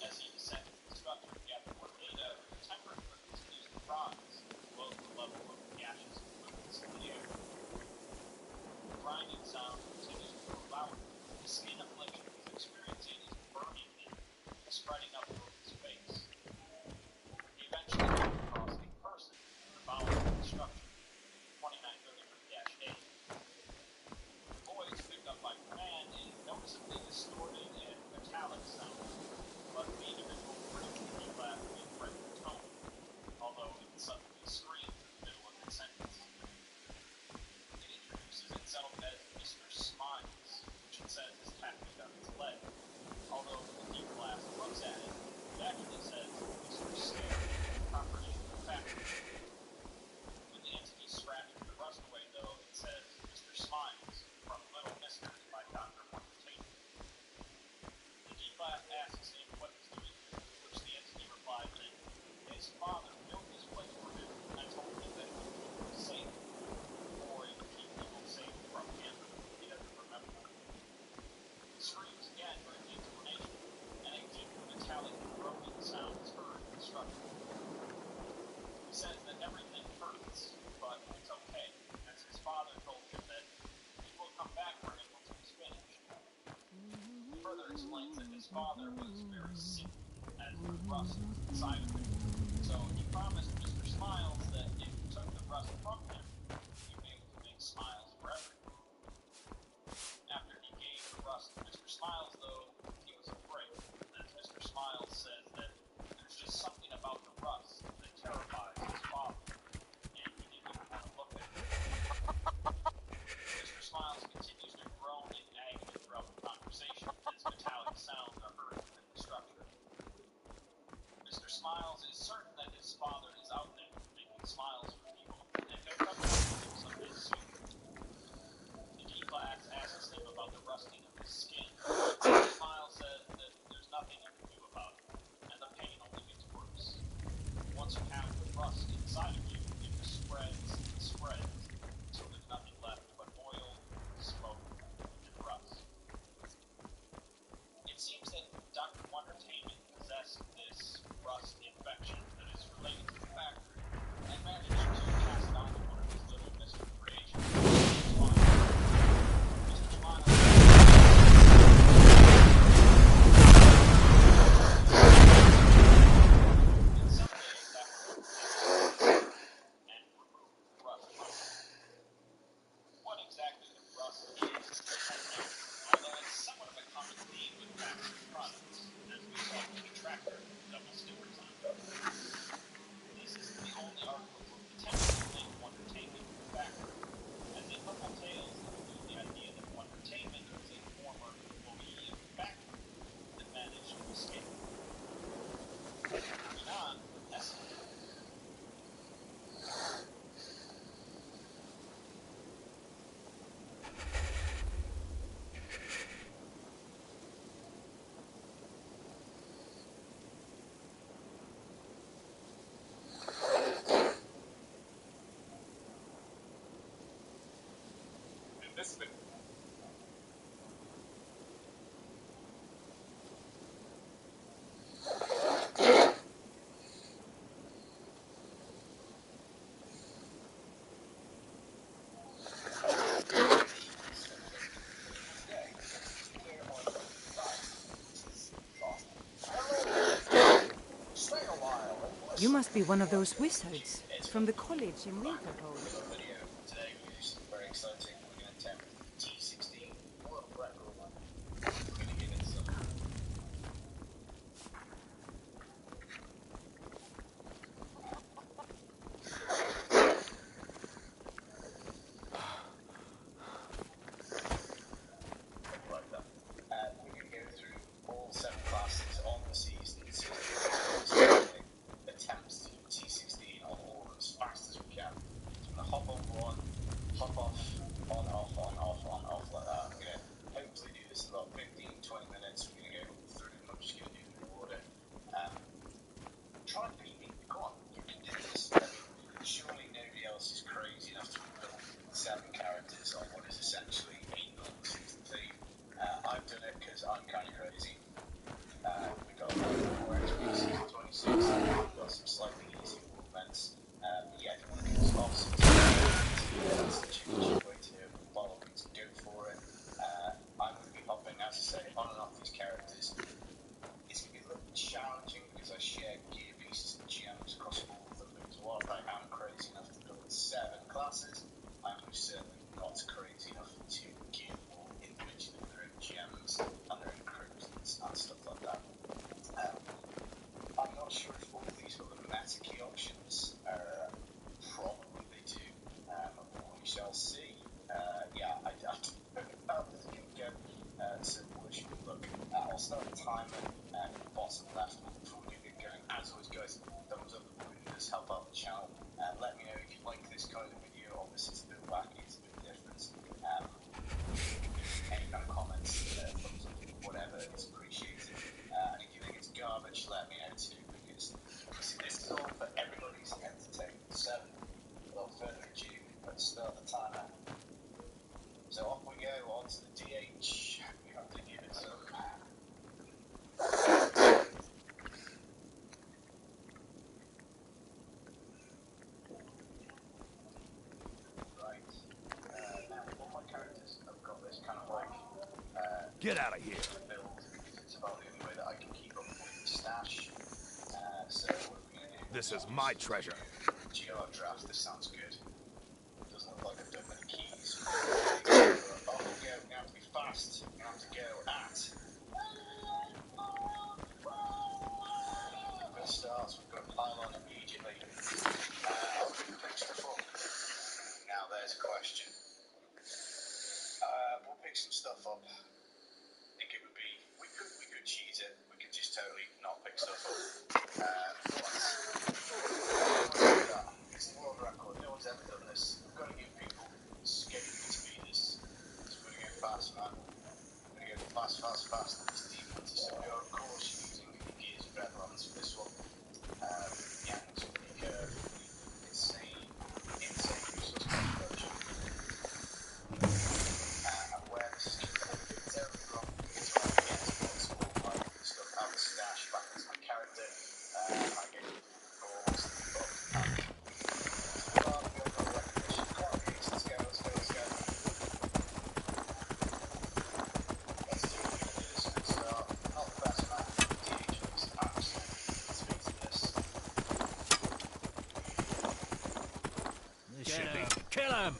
as he descends the structure to gather more data, the temperature continues to rise, as well as the level of gaseous fluids in the air. The grinding sound continues to grow louder. The skin affliction he's experiencing is burning him, spreading up over his face. He eventually comes across a person in the bowels of the structure, 2933-8. The voice picked up by command is noticeably distorted and father was very sick, as the rust was inside of him. So he promised Mr. Smiles that if he took the rust from him, he'd be able to make smiles forever. After he gave the rust to Mr. Smiles, though, he was afraid, as Mr. Smiles says that there's just something about the rust that terrifies his father, and he didn't even want to look at it. Mr. Smiles continues to groan in agony throughout the conversation as metallic sounds are heard within the structure. Mr. Smiles is certain that his father is out there making smiles for people, and he'll come back to him someday soon. The D-Class asks him about the rusting of his skin. Mr. Smiles says that there's nothing you can do about it, and the pain only gets worse. Once you have the rust inside of you, it just spreads and spreads, until there's nothing left but oil, smoke, and rust. It seems that Dr. Wondertainment possessed this rust infection that is related to the factory, and managed to pass it on to one of his little mystery creations, Mr. Smiles. Mr. Smiles and someday that will and remove the rust from it. What exactly the rust is unknown, although it's somewhat of a common theme with factory products, as we saw with the tractor double stewards on. This isn't the only article to potentially link Wondertainment to the factory, as in local tales include the idea that Wondertainment was a former employee of the factory that managed to escape. Moving on, Essie. In this video, You must be one of those wizards from the college in Winterhold. Video today we do something very exciting. We're going to attempt T16 world record. We're going to give it some. Like that. We're going to go through all 7 classes on the season. Attempts to do T16 on all as fast as we can. So I'm going to hop on one, hop off, on, off, on, off, on, off, like that. I'm going to hopefully do this in about 15-20 minutes. We're going to go through them. I'm just going to do them in order. Try and beat me. Go on, you can do this. I mean, surely nobody else is crazy enough to build 7 characters on what is essentially 8 books into the theme. I've done it because I'm kind of crazy. We've got a lot more XP season 26. We've got some slightly easier movements. Yeah, if you want to do this off season, that's the cheapest way to do it. By all means, go for it. I'm going to be hopping, as I say, on and off these characters. It's going to be a little challenging because I share gear pieces and gems across all of them. Because whilst I am crazy enough to build 7 classes, I'm certainly not crazy enough to gear them all individually with their own gems and their own crimsons and stuff like that. I'm not sure if all of these got the meta key options. Probably they do. We shall see. Yeah, I don't know how this can go. So wish me luck. I'll start the timer in the bottom left before we get going. As always, guys, thumbs up would really does help out the channel. Let me know if you like this kind of video. Obviously, it's a bit wacky, it's a bit different. Any kind of comments, thumbs up, whatever, is appreciated. And if you think it's garbage, let me know too, because obviously this is all for everybody's entertainment. So, without further ado, let's start the timer. So off we go, on to the DH. We have to give it some. Right. Now, all my characters have got this kind of like Get out of here. build, because it's about the only way This is my treasure. GR draft, this sounds good. Doesn't look like I've done many keys. Off we go, we have to be fast. We have to go at. Good starts, we've got to pile on immediately. I'll pick stuff up. Now there's a question. We'll pick some stuff up. I think it would be, we could cheese it. We could just totally not pick stuff up. It's the world record. No one's ever done this. We've got to give people skating speeders. So we're going to go fast, man. We're going to go fast. These demons. So we are, of course, using Gears of Redlands for this one. Yeah, it's pretty curved. Insane resource conversion. And where this is going to be terribly wrong is when I get to lots of all my stuff out of the stash back into my character. I get calls up and Kill him!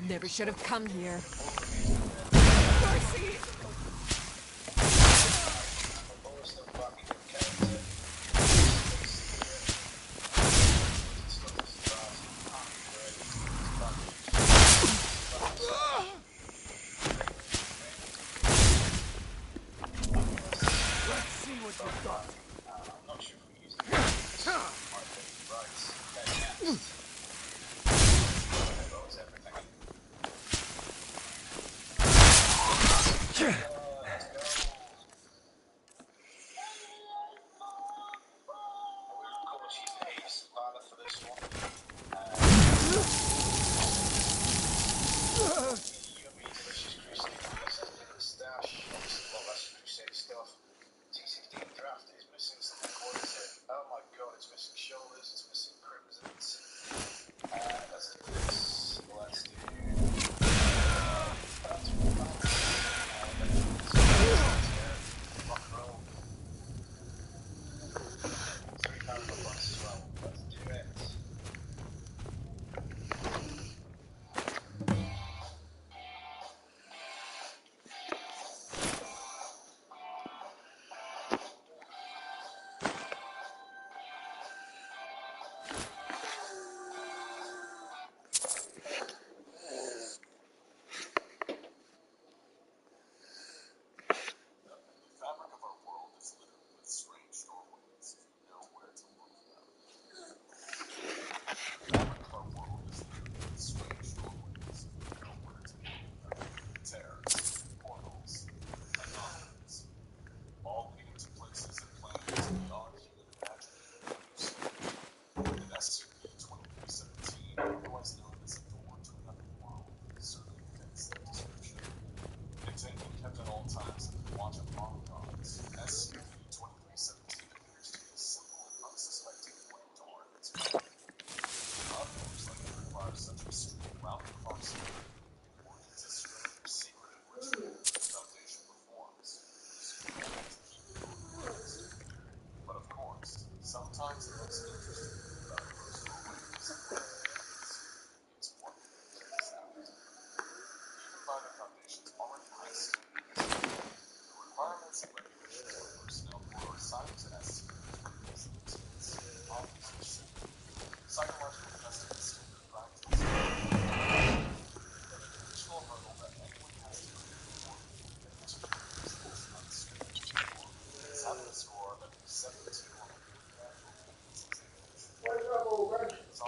Never should have come here.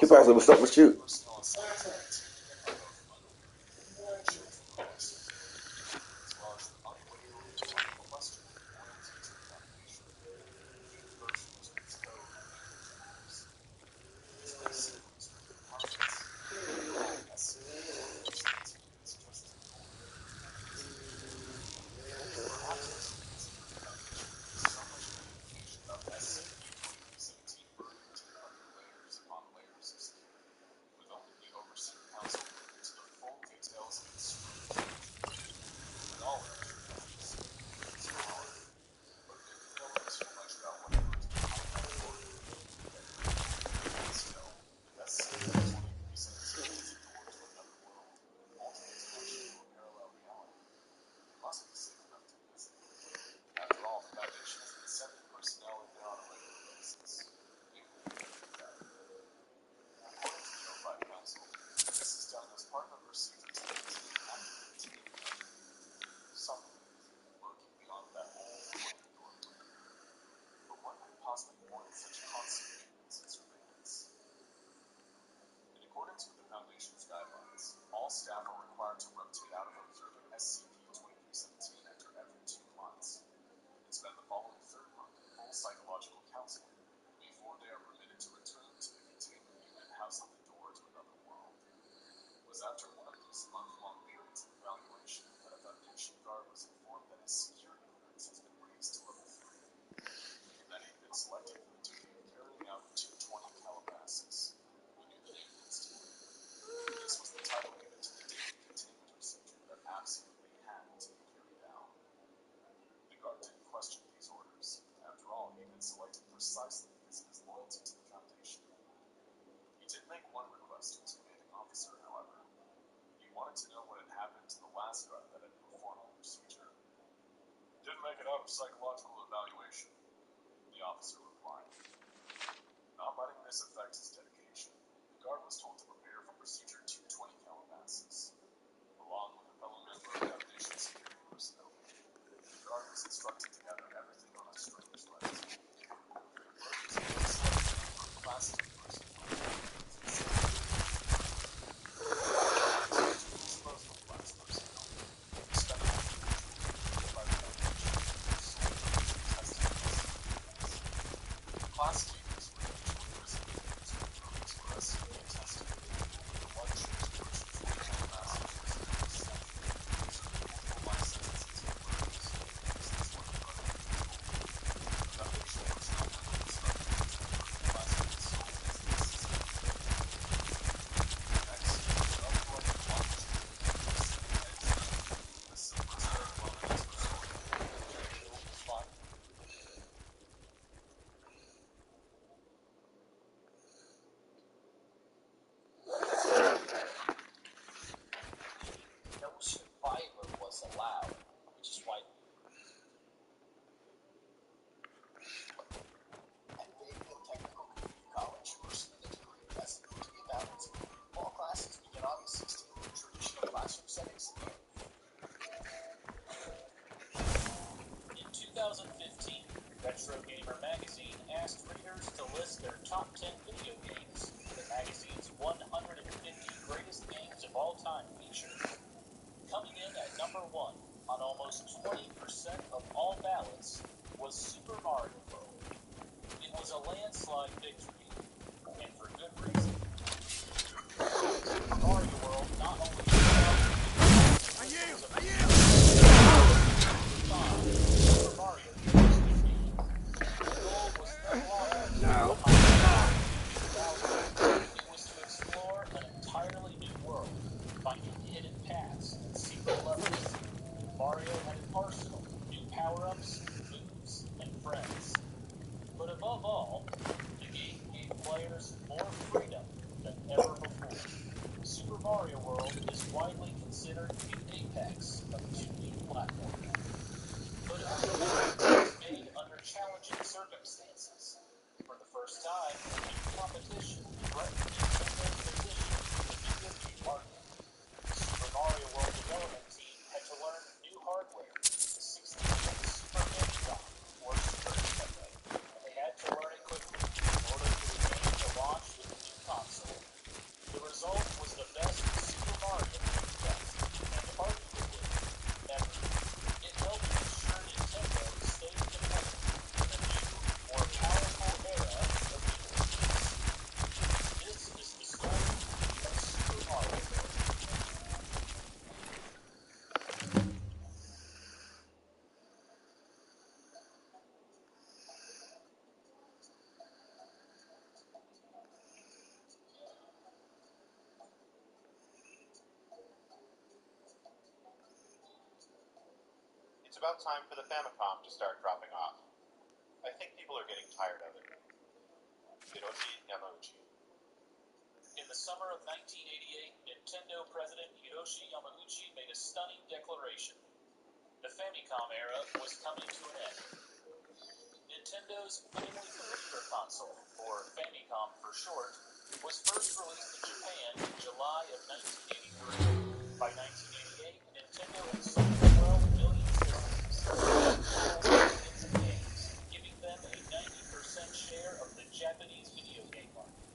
He probably was stuck with you. Psychological evaluation, the officer replied. Not letting this affect his dedication, the guard was told to prepare for procedure 220 Calabasas. Along with a fellow member of Foundation security personnel, the guard was instructed to gather everything on a strange list. Class 2 person. Disposable class personnel. Class teams were usually residents who were expressly tested with the one choose to push 40 Calabasas multiple life sentences for murders. This is what the brother was told. The Foundation personnel were instructed to class teams sold as the system. Next, the uninterrupted longitude the silver star kilometers per story. Kill, fight. No survivor was allowed, which is why. At Paragon Technical Community College, pursuing a degree in Bachelor of Accountancy, all classes begin August 16th in traditional classroom settings. In 2015, Retro Gamer magazine asked readers to list their top 10 video games. The magazine's 150 greatest games of all time featured. Coming in at number 1 on almost 20% of all ballots was Super Mario World. It was a landslide victory, and for good reason. Super Mario World not only Super Mario was defeated. The goal was no longer it was to explore an entirely new world, finding hidden paths and secret levels. Mario had an arsenal of new power-ups, moves, and friends. But above all, the game gave players more freedom than ever before. Super Mario World is widely considered the apex of 2D platforming. But it was a world that was made under challenging circumstances. For the first time, new competition threatened Nintendo's position in the video game market. The Super Mario World development team had to learn new hardware, the 16-bit Super It's about time for the Famicom to start dropping off. I think people are getting tired of it. Hiroshi Yamauchi. In the summer of 1988, Nintendo President Hiroshi Yamauchi made a stunning declaration. The Famicom era was coming to an end. Nintendo's family computer console, or Famicom for short, was first released in Japan in July of 1983. By 1988, Nintendo had sold 12 million systems, millions of games, giving them a 90% share of the Japanese video game market.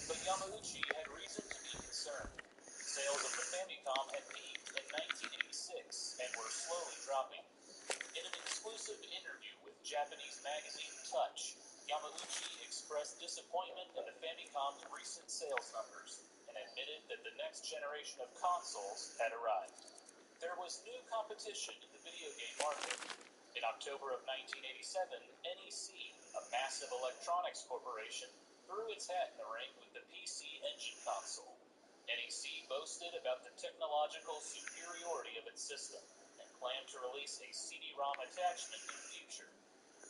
But Yamauchi had reason to be concerned. Sales of the Famicom had peaked in 1986 and were slowly dropping. In an exclusive interview with Japanese magazine Touch, Yamauchi expressed disappointment in the Famicom's recent sales numbers and admitted that the next generation of consoles had arrived. There was new competition in the video game market. In October of 1987, NEC, a massive electronics corporation, threw its hat in the ring with the PC Engine console. NEC boasted about the technological superiority of its system and planned to release a CD-ROM attachment in the future.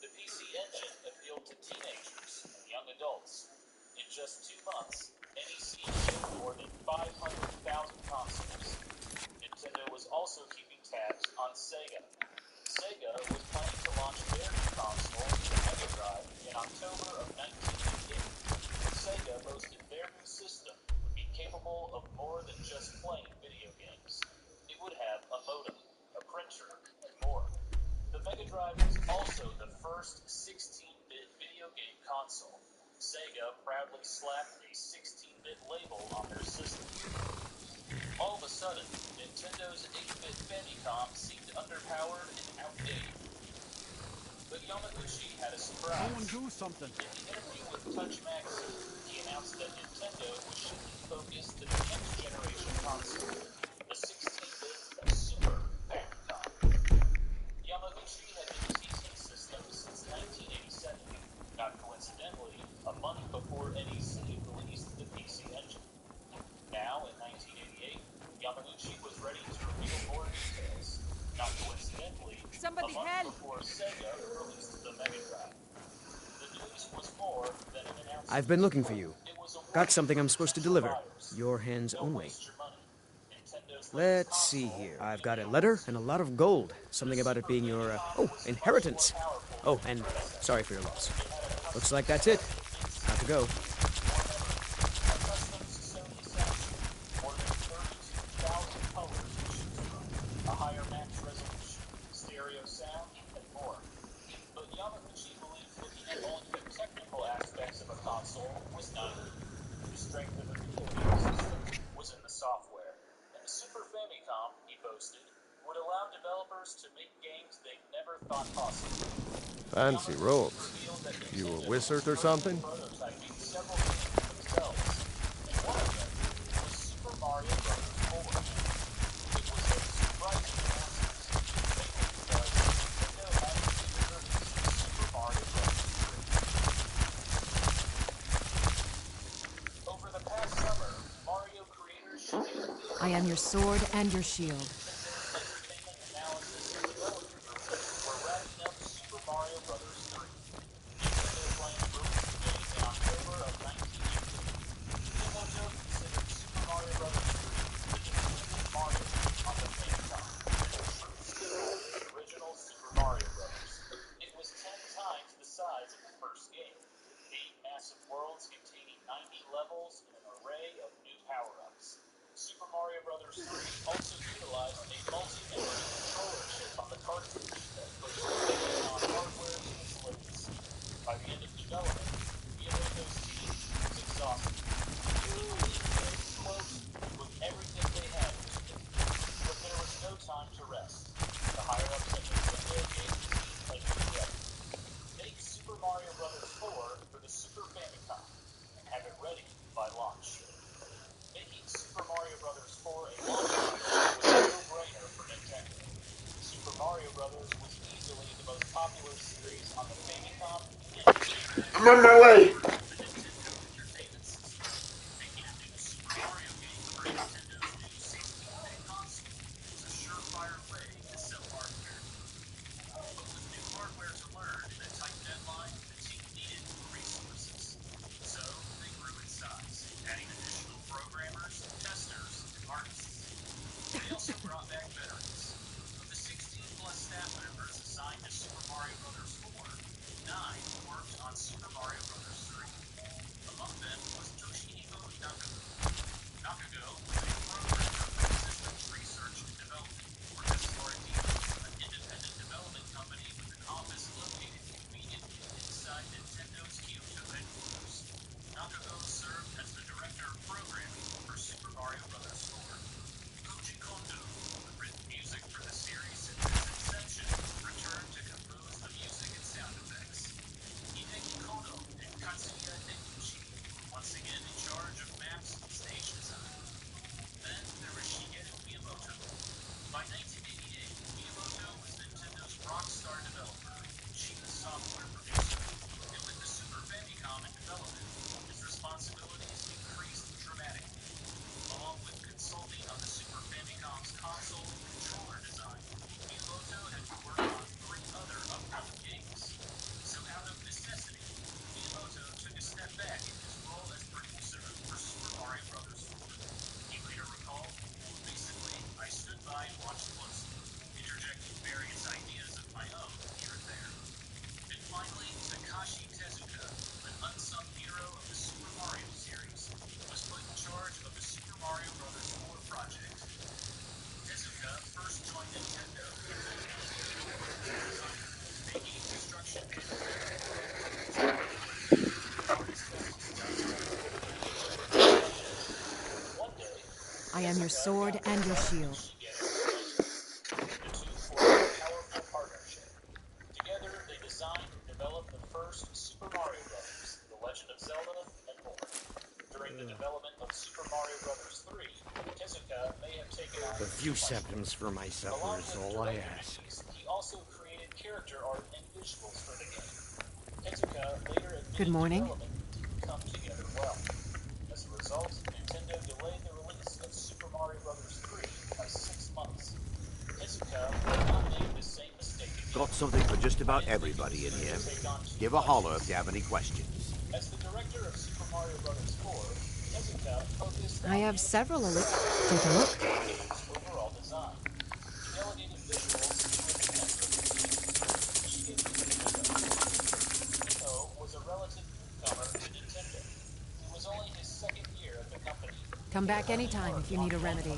The PC Engine appealed to teenagers and young adults. In just 2 months, NEC sold more than 500,000 consoles. Nintendo was also keeping tabs on Sega. Sega was planning to launch their new console, the Mega Drive, in October of 1988. Sega boasted their new system would be capable of more than just playing video games. It would have a modem, a printer, and more. The Mega Drive was also the first 16-bit video game console. Sega proudly slapped a 16-bit label on their system. All of a sudden, Nintendo's 8-bit Famicom seemed underpowered and outdated. But Yamauchi had a surprise. Someone do something. In the interview with Touch magazine, he announced that Nintendo was shifting focus to the next generation console, the 16-bit Super Famicom. Yamauchi had been teasing systems since 1987, not coincidentally, a month before NEC released the PC Engine. Now, in 1988, Yamauchi was ready to reveal more details. Not coincidentally, Somebody a month help! before Sega released the Mega Drive. The news was more than an announcement. I've been looking for you. It was a Got something I'm supposed to deliver. buyers. Your hands Don't only. waste your money. Nintendo's latest Let's see console here. I've will got be a yours. letter and a lot of gold. Something about it being your, inheritance. Oh, and sorry for your loss. Looks like that's it. Got to go. A higher max resolution, stereo sound, and more. But Yamauchi believed looking at only the technical aspects of a console was not enough. The strength of a video game system was in the software. And the Super Famicom, he boasted, would allow developers to make games they never thought possible. Fancy robes. You a wizard or something? Prototyping several games themselves, and one of them was Super Mario Bros. 4. It was a surprising announcement, mainly because Nintendo hadn't even released Super Mario Bros. 3. Over the past summer, Mario creators showed I am your sword and your shield. entertainment analysis and development groups were wrapping up Super Mario Bros. 3. Nintendo planned to release the game in October of 1988. Nintendo considered Super Mario Bros. 3 the definitive Mario game on the Famicom, the original Super Mario Bros. It was 10 times the size of the first game, 8 massive worlds containing 90 levels and an array of new power-ups. Super Mario Bros. 3 also utilized a multi-memory controller chip on the cartridge that pushed on hardware to its limits. By the end of development, Miyamoto's team was exhausted. He believed they close with everything they had with it. But there was no time to rest. The higher-ups at Nintendo gave the team a new record. Make Super Mario Bros. 4 for the Super Famicom and have it ready by launch. Making Super Mario Bros. 4 a launch title was a no-brainer for Nintendo. Super Mario Bros. Was easily the most popular series on the Famicom and I'm on my way. the Nintendo Entertainment System. Making a new Super Mario game for Nintendo's new 16-bit console was a surefire way to sell hardware. your sword and your shield. The two formed a powerful partnership. Together, they designed and developed the first Super Mario Bros., The Legend of Zelda, and more. During the development of Super Mario Bros. 3, Tezuka may have taken on A few septims for my supper is all I ask. He also created character art and visuals for the game. Tezuka later admitted Good morning. development didn't come together well. As a result, Nintendo delayed the release of Super Mario Bros. 3 by 6 months. Tezuka will not make the same mistake again. Got something for just about everybody in here. Give a holler if you have any questions. As the director of Super Mario Bros. 4, Tezuka focused I have several. Take a look. game's overall design. He delegated visuals to a new member, Ito was a relative newcomer to Nintendo. It was only his second year at the company. Come back anytime if you need a remedy.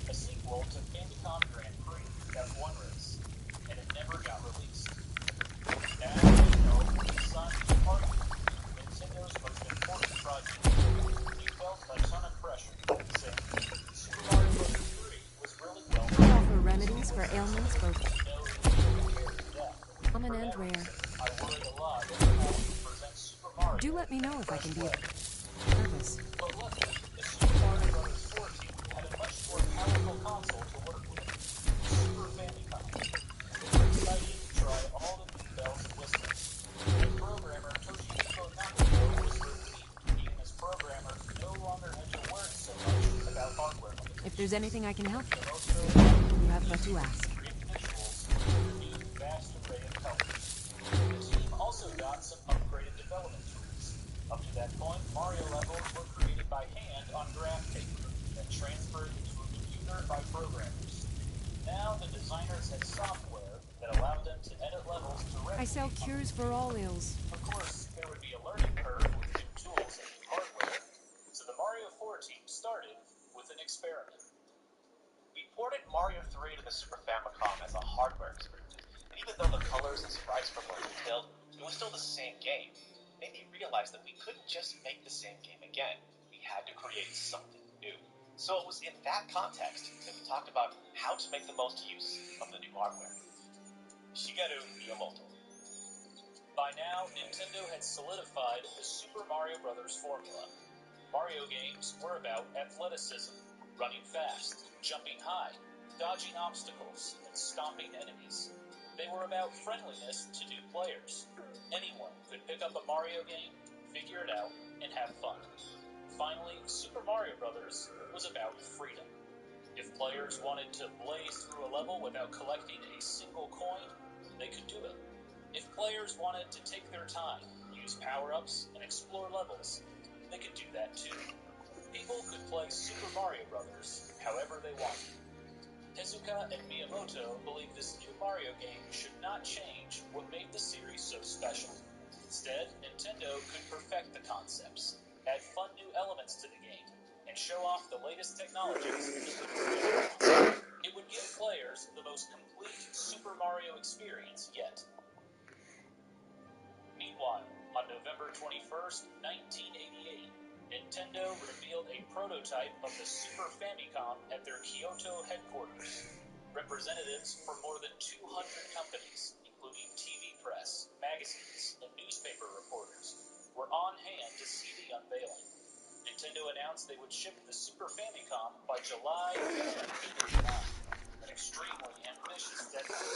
A sequel to Famicom Grand Prix F1 race, and it never got released. Now, his son arguably Nintendo's most important project. He felt a ton of pressure, saying Super Mario Bros. 3 was really well We offer remedies for ailments both common and rare. I worried a lot about how we present Super Mario. Do let me know if I can be of service. But luckily, the Super Mario Bros. 4 team had a much more powerful console to work with, Super Famicom. They were excited to try all the new bells and whistles. The programmer Toshihiko Nakato was relieved, even as programmers no longer had to worry so much about hardware limitations. If there's anything I can help, you have but to ask. Vast array of colors. The team also got some upgraded development tools. Up to that point, Mario levels were created by hand on graph paper, then transferred to a computer by programmers. Now the designers had software that allowed them to edit levels directly. I sell cures for all ills. Of course, there would be a learning curve with new tools and new hardware, so the Mario 4 team started with an experiment. We ported Mario 3 to the Super Famicom as a hardware experiment. And even though the colors and sprites were more detailed, it was still the same game. It made me realize that we couldn't just make the same game again. We had to create something new. So it was in that context that we talked about how to make the most use of the new hardware. Shigeru Miyamoto. By now, Nintendo had solidified the Super Mario Bros. Formula. Mario games were about athleticism, running fast, jumping high, dodging obstacles, and stomping enemies. They were about friendliness to new players. Anyone could pick up a Mario game, figure it out, and have fun. Finally, Super Mario Bros. Was about freedom. If players wanted to blaze through a level without collecting a single coin, they could do it. If players wanted to take their time, use power-ups, and explore levels, they could do that too. People could play Super Mario Bros. However they wanted. Tezuka and Miyamoto believed this new Mario game should not change what made the series so special. Instead, Nintendo could perfect the concepts, add fun new elements to the game, and show off the latest technologies. It would give players the most complete Super Mario experience yet. Meanwhile, on November 21st, 1988, Nintendo revealed a prototype of the Super Famicom at their Kyoto headquarters. Representatives from more than 200 companies, including TV press, magazines, and newspaper reporters, were on hand to see the unveiling. Nintendo announced they would ship the Super Famicom by July 1989, an extremely ambitious deadline.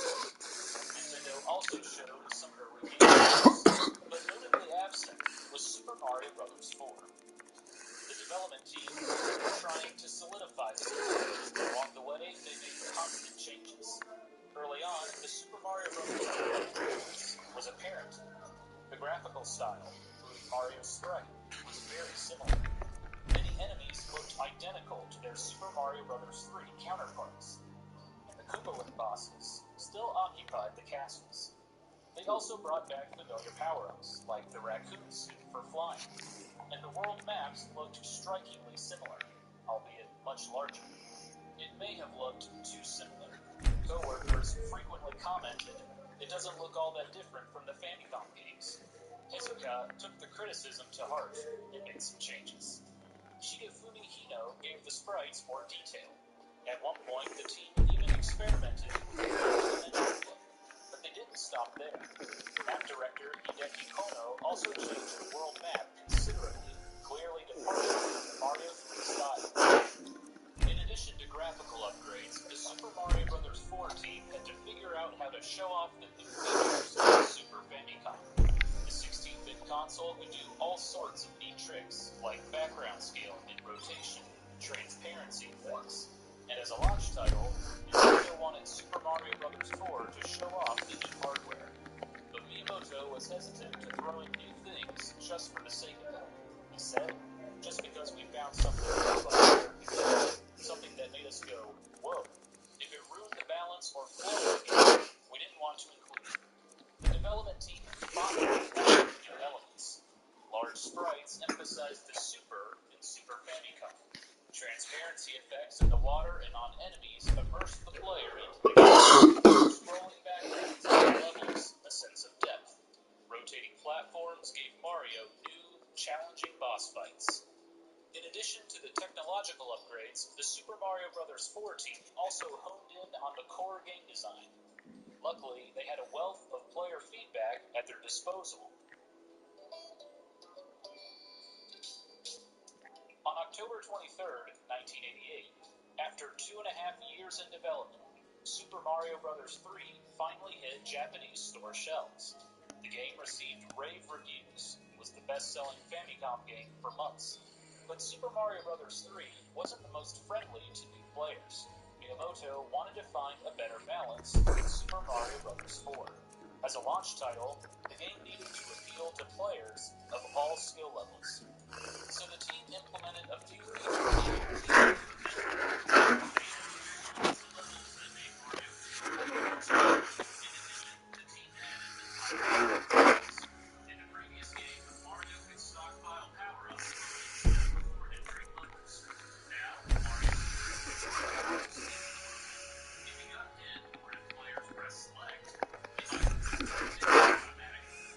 Nintendo also showed some early games, but notably absent was Super Mario Bros. 4. The development team was trying to solidify the game. Along the way, they made constant changes. Early on, the Super Mario Bros. Was apparent. The graphical style, including Mario's sprite, was very similar. Many enemies looked identical to their Super Mario Bros. 3 counterparts, and the Koopa bosses still occupied the castles. They also brought back familiar power-ups, like the raccoon suit for flying, and the world maps looked strikingly similar, albeit much larger. It may have looked too similar. Co-workers frequently commented, it doesn't look all that different from the Famicom games. Tezuka took the criticism to heart and made some changes. Shigefumi Hino gave the sprites more detail. At one point, the team even experimented with a three-dimensional look, but they didn't stop there. Map director Hideki Kono also changed the world map considerably, clearly departing from the Mario 3 style. In addition to graphical upgrades, the Super Mario Bros. 4 team had to figure out how to show off the new features of the Super Famicom. The 16-bit console could do all sorts of neat tricks, like background scale and rotation, transparency effects. And as a launch title, Nintendo wanted Super Mario Bros. 4 to show off the new hardware. But Miyamoto was hesitant to throw in new things just for the sake of it. He said, just because we found something something that made us go, whoa. If it ruined the balance or flow of the game, we didn't want to include it. The development team fondly wanted new elements. Large sprites emphasized the Super in Super Famicom. Transparency effects in the water and on enemies immersed the player into the game. Scrolling backgrounds gave levels a sense of depth. Rotating platforms gave Mario new, challenging boss fights. In addition to the technological upgrades, the Super Mario Bros. 4 team also honed in on the core game design. Luckily, they had a wealth of player feedback at their disposal. On October 23rd, 1988, after 2.5 years in development, Super Mario Bros. 3 finally hit Japanese store shelves. The game received rave reviews, was the best-selling Famicom game for months. But Super Mario Bros. 3 wasn't the most friendly to new players. Miyamoto wanted to find a better balance with Super Mario Bros. 4. As a launch title, the game needed to appeal to players of all skill levels. So the team implemented a few features. In the previous game, Mario could stockpile power-ups before entering levels. Now, Mario if he got hit or if players press select, his items would take automatically.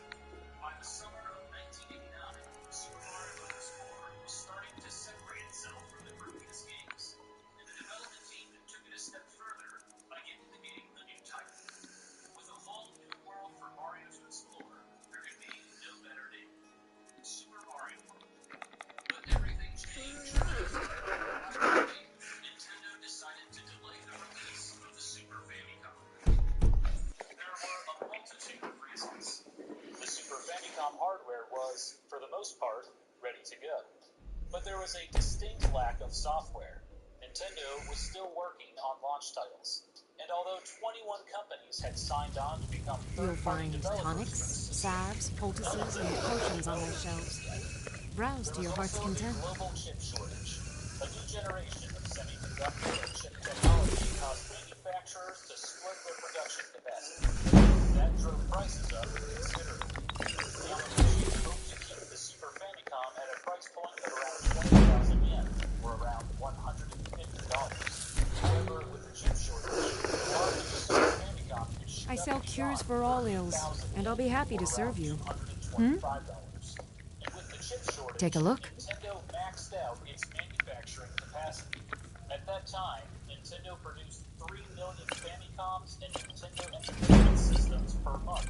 By the summer of 1989, Super Mario Bros. 4 was starting to separate itself from the previous games, and the development team took it a step further by giving the game a new title. With a whole new world for Mario to explore, there could be no better name. Super Mario World. But everything changed when Nintendo decided to delay the release of the Super Famicom. There were a multitude of reasons. The Super Famicom hardware was, for the most part, ready to go. But there was a distinct lack of software. Nintendo was still working on launch titles. And although 21 companies had signed on to become You'll third-party find developers tonics, for the system, salves, poultices, and potions on their shelves. Browse to your heart's content. There was also a global chip shortage. A new generation of semiconductor and chip technology caused manufacturers to split their production capacity. That drove prices up considerably. Yamaguchi hoped to keep the Super Famicom at a price point of around 20,000 yen, or around $150. However, with the chip shortage, the large Super Famicom could shoot I sell up cures beyond for all ills, 30,000 and I'll be happy to serve you. $225. And with the chip shortage, Take a look. Nintendo maxed out its manufacturing capacity. At that time, Nintendo produced 3 million Famicoms and Nintendo Entertainment Systems per month.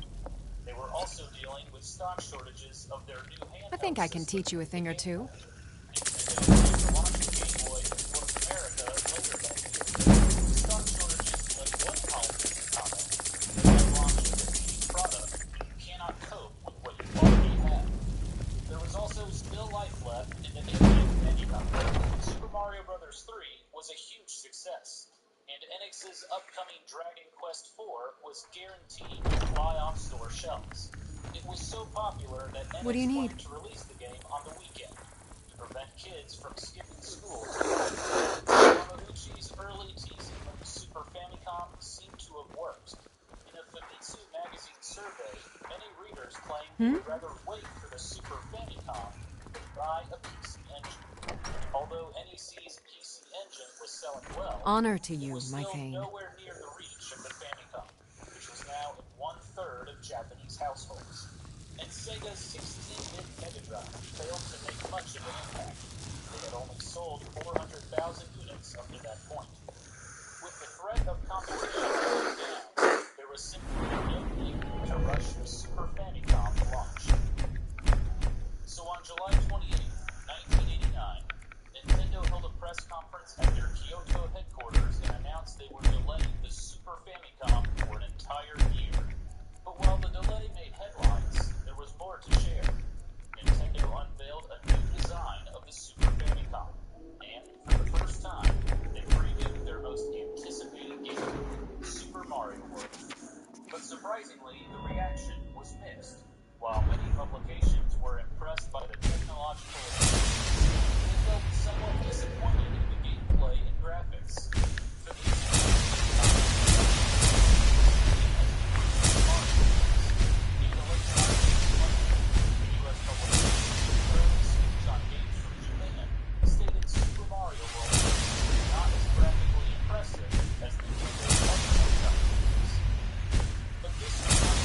They were also dealing with stock shortages of their new handheld I think I can teach you a thing or two. Nintendo launched the Game Boy in North America later that year. Stock shortages led one columnist to comment, "When you launch a competing product, you cannot cope with what you already have." There was also still life left in the 8-bit Famicom. Super Mario Bros. 3 was a huge success, and NX's upcoming Dragon Quest IV was guaranteed to fly off store shelves. It was so popular that NX What do you need? planned to release the game on the weekend to prevent kids from skipping school to buy it. Yamaguchi's early teasing of the Super Famicom seemed to have worked. In a Famitsu magazine survey, many readers claimed they would rather wait for the Super Famicom than buy a PC engine. Although NEC's PC engine was selling well, Honor to it you, was my still Thane. nowhere near the reach of the Famicom, which was now in 1/3 of Japanese households. And Sega's 16-bit Mega Drive failed to make much of an impact. They had only sold 400,000 units up to that point. With the threat of competition going down, there was simply no need to rush the Super Famicom to launch. So on July 28, 1989, Nintendo held a press conference at their Kyoto headquarters and announced they were delaying the Super Famicom for an entire year. But while the delay made headlines, there was more to share. Nintendo unveiled a new design of the Super Famicom, and for the first time, they previewed their most anticipated game, Super Mario World. But surprisingly, the reaction was mixed. While many publications were impressed by the technological advances, they felt somewhat disappointed in the gameplay and graphics. For these U.S. publication early speech on games from Japan stated Super Mario World was not as graphically impressive as Nintendo's other companies. But this was not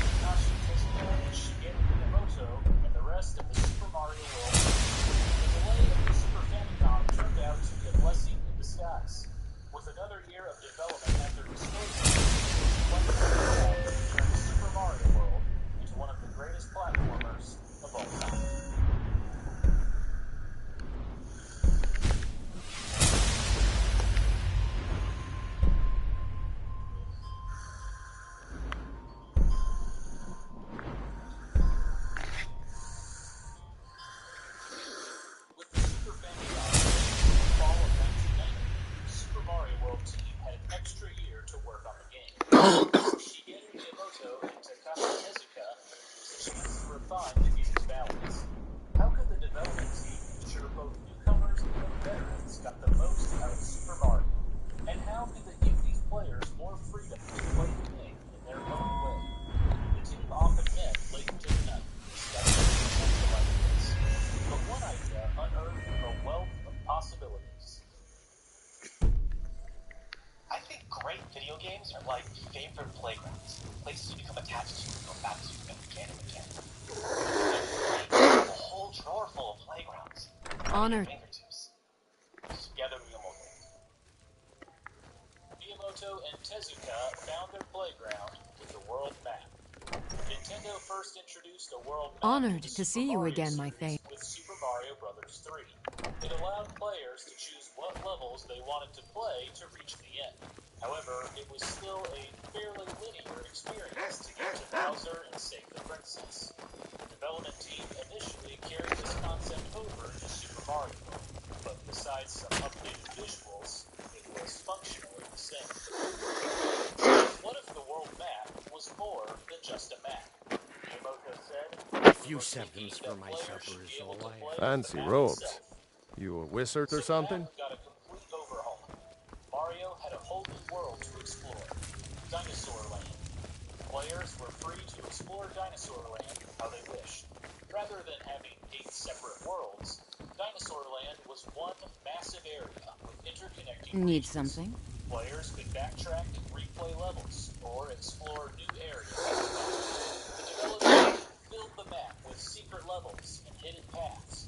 Takashi Tezuka, Shigeru Miyamoto, and the rest of the Super Mario World. The delay of the Super Famicom turned out to be a blessing in disguise. With another year of development at their disposal, turned Super Mario World into one of the greatest platformers of all time. With the Super Famicom in the fall of 1990, Super Mario World team had an extra year to work on the game. Shigeru Miyamoto and Takashi Tezuka took a chance to refine the game's balance. How could the development team ensure both newcomers and veterans got the most out of Super Mario? And how could they give these players more freedom to play the game in their own way? The team often met late into the night, discussing potential ideas. But one idea unearthed a wealth of possibilities. I think great video games are like favorite playgrounds, places you become attached to and go back to again and again. A whole drawer full of playgrounds. Honored. Fingertips. Together, Miyamoto and Tezuka found their playground with the world map. Nintendo first introduced a world map Honored to the to Super see you Mario again, my series thane. with Super Mario Bros. 3. It allowed players to choose what levels they wanted to play to reach the end. However, it was still a fairly linear experience to get to Bowser and save the princess. The development team initially carried this concept over to Super Mario World, but besides some updated visuals, it was functionally the same. What if the world map was more than just a map? Miyamoto said, A few seconds for my supper is all I have. Fancy robes. You a wizard or something? Got a complete overhaul. Mario had a whole new world to explore. Dinosaur Land. Players were free to explore Dinosaur Land how they wished. Rather than having 8 separate worlds, Dinosaur Land was one massive area with interconnecting Need regions. something? Players could backtrack and replay levels, or explore new areas of the map. The developers filled the map with secret levels and hidden paths.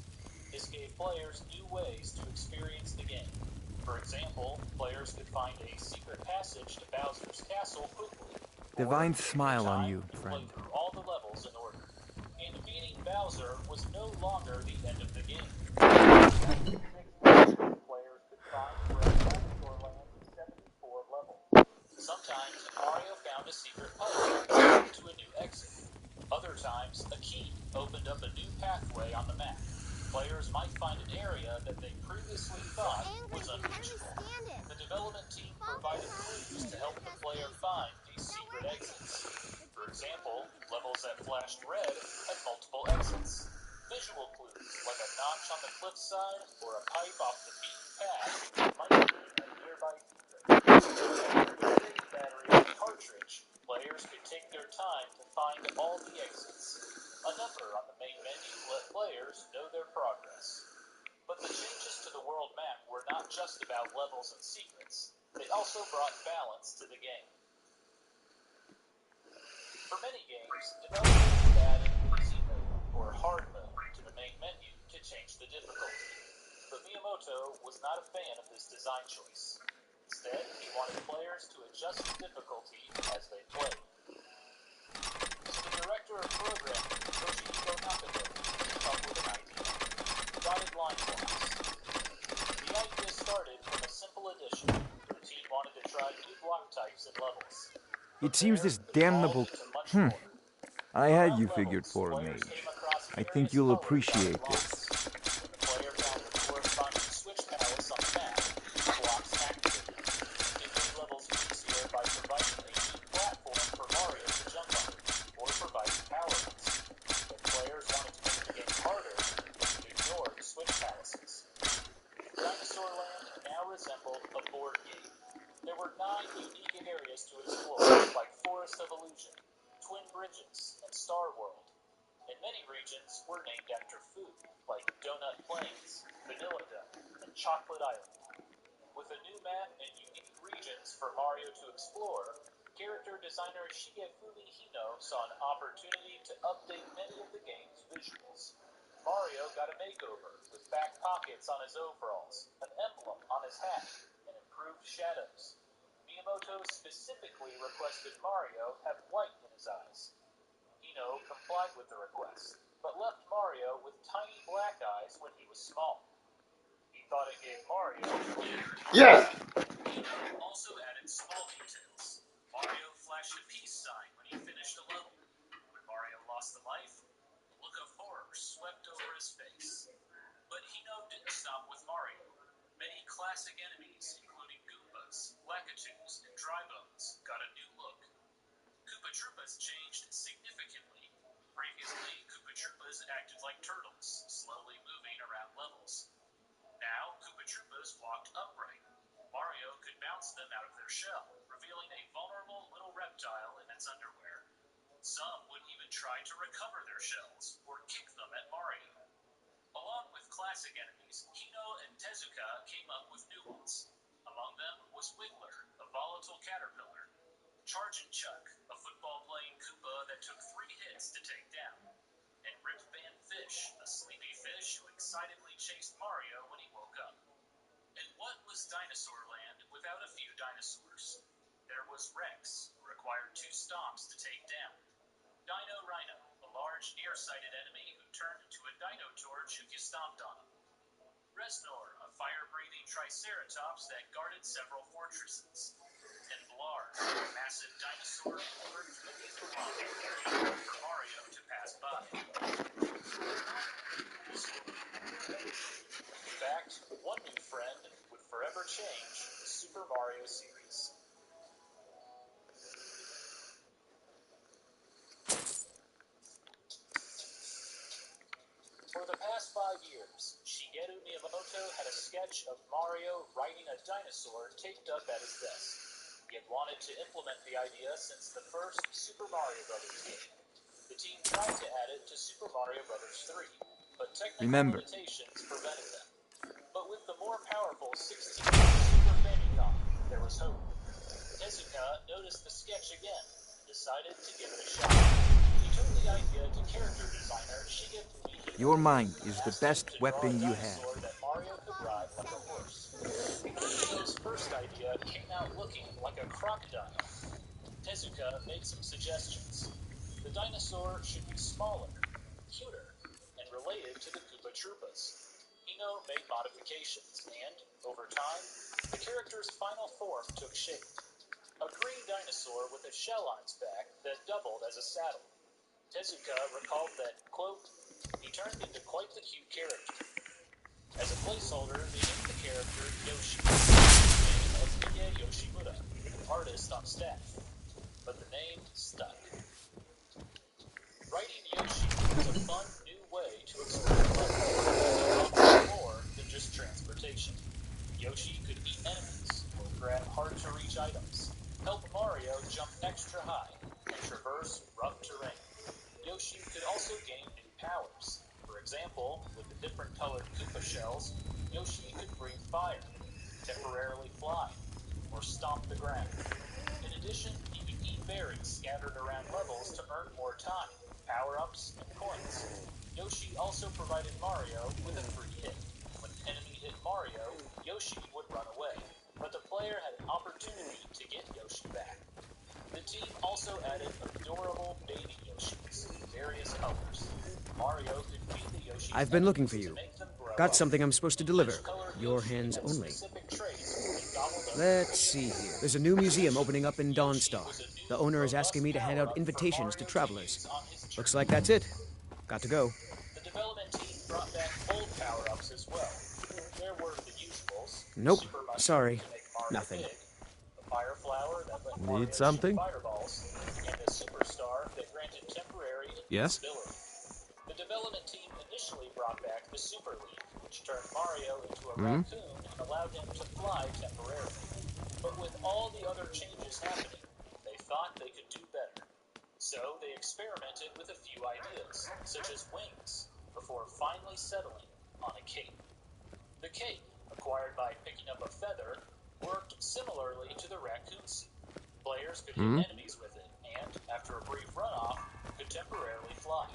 This gave players new ways to experience the game. For example, players could find a secret passage to Bowser's castle quickly. Divine smile on you, friend. Play through all the levels in order. And beating Bowser was no longer the end of the game. Players could find Dinosaur Land's 74 levels. Sometimes Mario found a secret pipe to a new exit. Other times, a key opened up a new pathway on the map. Players might find an area that they previously thought was unreachable. The development team provided clues to help the player find these secret exits. For example, levels that flashed red had multiple exits. Visual clues, like a notch on the cliffside or a pipe off the beaten path, might mean a nearby secret. With a battery and cartridge, players could take their time to find all the exits. A number on the main menu let players know their progress. But the changes to the world map were not just about levels and secrets. They also brought balance to the game. For many games, developers would add an easy mode or hard mode to the main menu to change the difficulty. The But Miyamoto was not a fan of this design choice. Instead, he wanted players to adjust the difficulty as they played. So the director of programming, Toshihiko Nakano, came up with an idea. Dotted line blocks. The idea started from a simple addition. The team wanted to try new block types and levels. It seems this damnable... I had you figured for a mage. I think you'll appreciate this. When the player found the corresponding switch palace on the map, blocks activated. It made levels easier by providing a new platform for Mario to jump on, or providing power-ups. If players wanted to make the game harder, they could ignore the switch palaces. Dinosaur Land now resembled a board game. There were 9 unique areas to explore, like Forest of Illusion, Twin Bridges, and Star World. And many regions were named after food, like Donut Plains, Vanilla Dome, and Chocolate Island. With a new map and unique regions for Mario to explore, character designer Shigefumi Hino saw an opportunity to update many of the game's visuals. Mario got a makeover, with back pockets on his overalls, an emblem on his hat, and improved shadows. Miyamoto specifically requested Mario have white in his eyes. Hino complied with the request, but left Mario with tiny black eyes when he was small. He thought it gave Mario... Yes! Hino also added small details. Mario flashed a peace sign when he finished a level. When Mario lost a life, a look of horror swept over his face. But Hino didn't stop with Mario. Many classic enemies, including Goombas, Lakitus, and Drybones, got a new look. Koopa Troopas changed significantly. Previously, Koopa Troopas acted like turtles, slowly moving around levels. Now, Koopa Troopas walked upright. Mario could bounce them out of their shell, revealing a vulnerable little reptile in its underwear. Some would even try to recover their shells, or kick them at Mario. Along with classic enemies, Hino and Tezuka came up with new ones. Among them was Wiggler, a volatile caterpillar. Chargin' Chuck, a football-playing Koopa that took 3 hits to take down. And Rip Van Fish, a sleepy fish who excitedly chased Mario when he woke up. And what was Dinosaur Land without a few dinosaurs? There was Rex, who required 2 stomps to take down. Dino Rhino, a large nearsighted enemy who turned into a dino torch if you stomped on him. Resnor, a fire-breathing triceratops that guarded several fortresses. And Blar, a massive dinosaur who lurked beneath the lava, waiting for Mario to pass by. In fact, one new friend would forever change the Super Mario series. For the past 5 years, Shigeru Miyamoto had a sketch of Mario riding a dinosaur taped up at his desk. He had wanted to implement the idea since the first Super Mario Bros. Game. The team tried to add it to Super Mario Bros. 3, but technical limitations prevented them. But with the more powerful 16-bit Super Famicom, there was hope. Tezuka noticed the sketch again and decided to give it a shot. He took the idea to character designer Shigefumi Hino. Your mind is the best weapon you have. That Mario could ride like a horse. Hino's first idea came out looking like a crocodile. Tezuka made some suggestions. The dinosaur should be smaller, cuter, and related to the Koopa Troopas. Hino made modifications, and, over time, the character's final form took shape. A green dinosaur with a shell on its back that doubled as a saddle. Tezuka recalled that, quote, he turned into quite the cute character. As a placeholder, they named the character Yoshi, the name of Mie Yoshimura, an artist on staff. But the name stuck. Writing Yoshi was a fun new way to explore levels, more than just transportation. Yoshi could eat enemies, or grab hard-to-reach items, help Mario jump extra high, and traverse rough terrain. Yoshi could also gain new powers. For example, with the different colored Koopa shells, Yoshi could breathe fire, temporarily fly, or stomp the ground. In addition, he could eat berries scattered around levels to earn more time, power-ups, and coins. Yoshi also provided Mario with a free hit. When an enemy hit Yoshi would run away, but the player had an opportunity to get Yoshi back. The team also added adorable baby Yoshis, various colors. Mario could feed the Yoshis. I've been looking for you. Got something I'm supposed to deliver. Your hands only. Let's see here. There's a new museum opening up in Dawnstar. The owner is asking me to hand out invitations to travelers. Looks like that's it. Got to go. The development team brought back old power-ups as well. There were the usuals. Nope. Sorry. Nothing. The fire flower that let Mario Need something? shoot fireballs, and the superstar that granted temporary Yes? invincibility. The development team initially brought back the Super Leaf, which turned Mario into a raccoon and allowed him to fly temporarily. But with all the other changes happening, they thought they could do better. So they experimented with a few ideas, such as wings, before finally settling on a cape. The cape, acquired by picking up a feather, worked similarly to the raccoon suit. Players could hit enemies with it, and, after a brief runoff, could temporarily fly.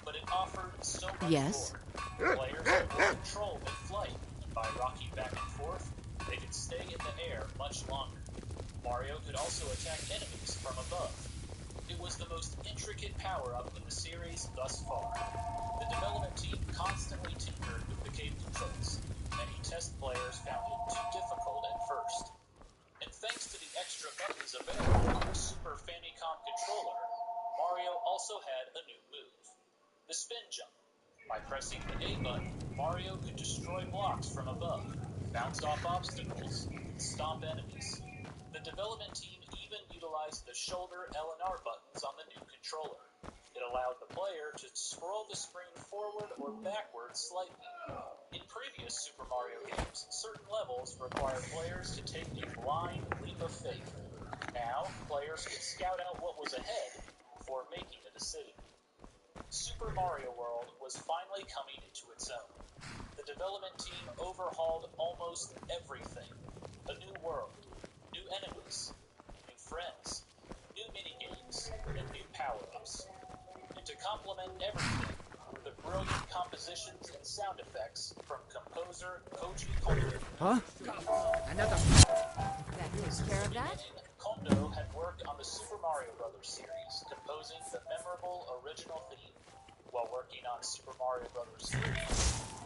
But it offered so much more. Players could more control mid-flight, and by rocking back and forth, they could stay in the air much longer. Mario could also attack enemies from above. It was the most intricate power-up in the series thus far. The development team constantly tinkered with the cape controls. Many test players found it too difficult at first. And thanks to the extra buttons available on the Super Famicom controller, Mario also had a new move. The spin jump. By pressing the A button, Mario could destroy blocks from above, bounce off obstacles, and stomp enemies. The development team even utilized the shoulder L and R buttons on the new controller. It allowed the player to scroll the screen forward or backward slightly. In previous Super Mario games, certain levels required players to take a blind leap of faith. Now, players could scout out what was ahead before making a decision. Super Mario World was finally coming into its own. The development team overhauled almost everything. A new world, new enemies, new friends, new minigames, and new power-ups. And to complement everything were the brilliant compositions and sound effects from composer Koji Kondo. Huh? Another. That takes care of that? Kondo had worked on the Super Mario Bros. Series, composing the memorable original theme. While working on Super Mario Bros. 3,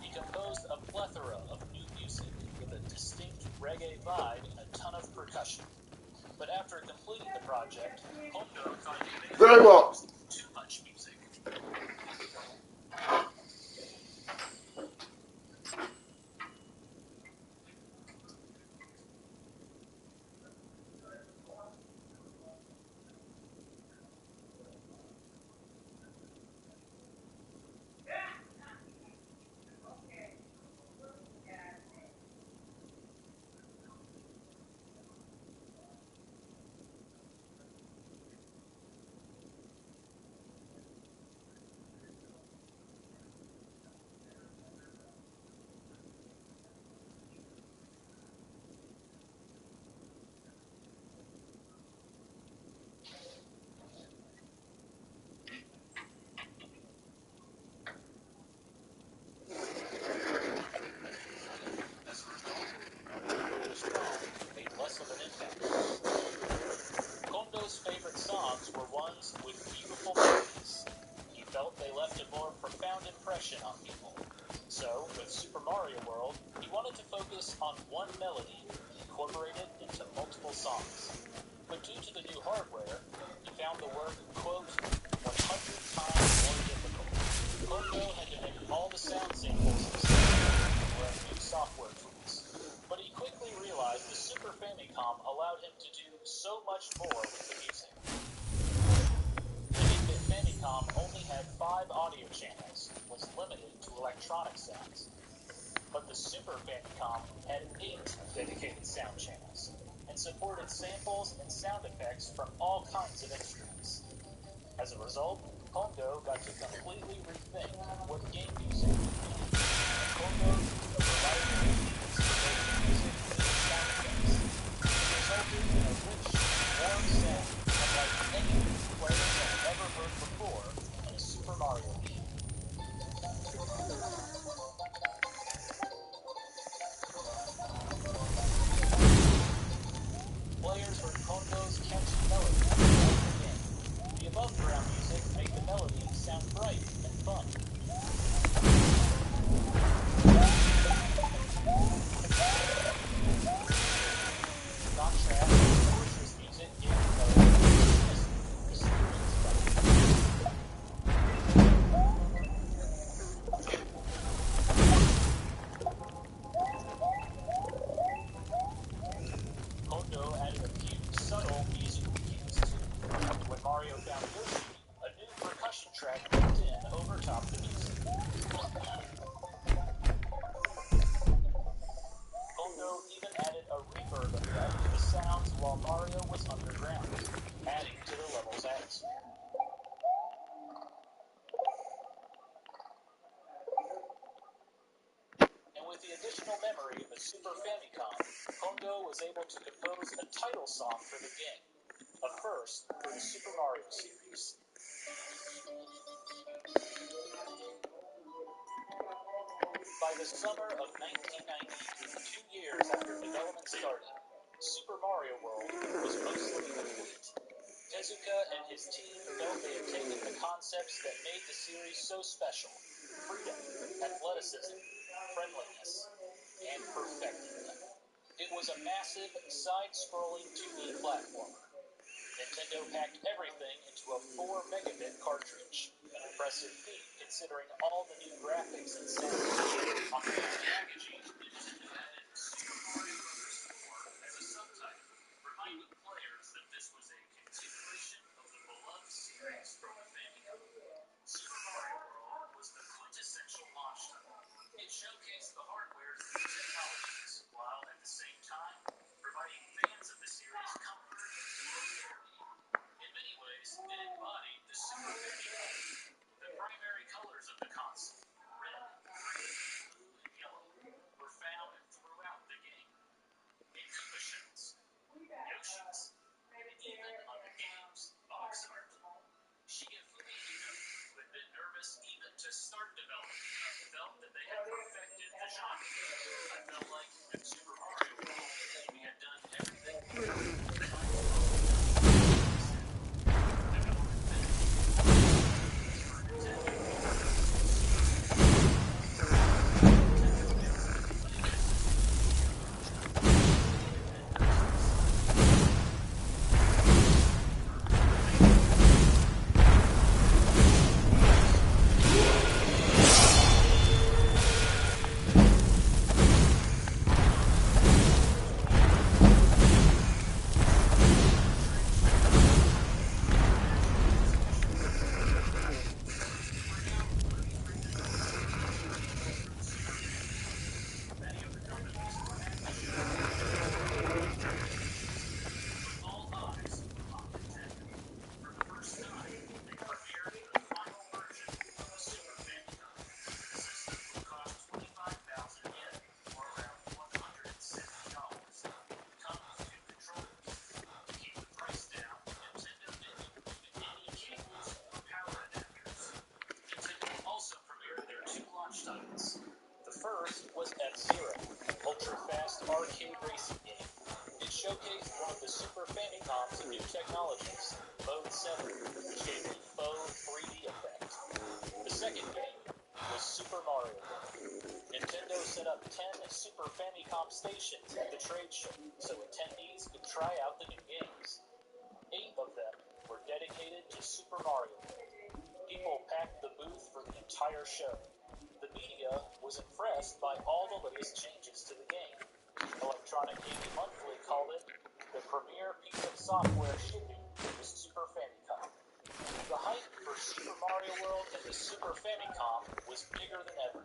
he composed a plethora of new music with a distinct reggae vibe and a ton of percussion. But after completing the project, Kondo thought he used too much music. On people. So, with Super Mario World, he wanted to focus on one melody incorporated into multiple songs. But due to the new hardware, he found the work, quote, 100 times more difficult. Kondo had to make all the sound samples himself and learn new software tools. But he quickly realized the Super Famicom allowed him to do so much more with the music. The Famicom only had 5 audio channels, was limited to electronic sounds. But the Super Famicom had 8 dedicated sound channels, and supported samples and sound effects from all kinds of instruments. As a result, Kondo got to completely rethink what game music would be. And Kondo used a variety of techniques to make music and sound effects. It resulted in a rich, warm sound unlike anything players had ever heard before in a Super Mario game. Background music made the melody sound bright and fun. Contrast with torturous music gave the melody Kondo added a few subtle musical cues too. When Mario found Yoshi, a new percussion track built in over top the music. Kondo even added a reverb effect to the sounds while Mario was underground, adding to the level's atmosphere. And with the additional memory of the Super Famicom, Kondo was able to compose a title song for the game, a first for the Super Mario series. By the summer of 1990, 2 years after development started, Super Mario World was mostly complete. Tezuka and his team felt they had taken the concepts that made the series so special: freedom, athleticism, friendliness, and perfected them. It was a massive, side-scrolling 2D platformer. Nintendo packed everything into a 4 megabit cartridge, an impressive feat considering all the new graphics and sound. On the packaging, Nintendo added Super Mario Bros. 4 as a subtitle, reminding players that this was a continuation of the beloved series from the Famicom. Super Mario World was the quintessential launch title. It showcased the hardware's new technologies, while at the same time providing fans of the series comfort and familiarity. In many ways, it embodied the Super Famicom. The primary colors of the console, red, green, blue, and yellow, were found throughout the game. In Koopa shells, Yoshis, and even on the game's box art. Shigefumi Ito, who had been nervous even to start development, felt that they had perfected the genre. I felt like with Super Mario World, we had done everything we could to find the world. First was F-Zero, ultra-fast arcade racing game. It showcased one of the Super Famicom's new technologies, Mode 7, which gave a faux 3D effect. The second game was Super Mario World. Nintendo set up 10 Super Famicom stations at the trade show, so attendees could try out the new games. 8 of them were dedicated to Super Mario World. People packed the booth for the entire show. The media was impressed by all the latest changes to the game. Electronic Gaming Monthly called it the premier piece of software shipping to the Super Famicom. The hype for Super Mario World and the Super Famicom was bigger than ever.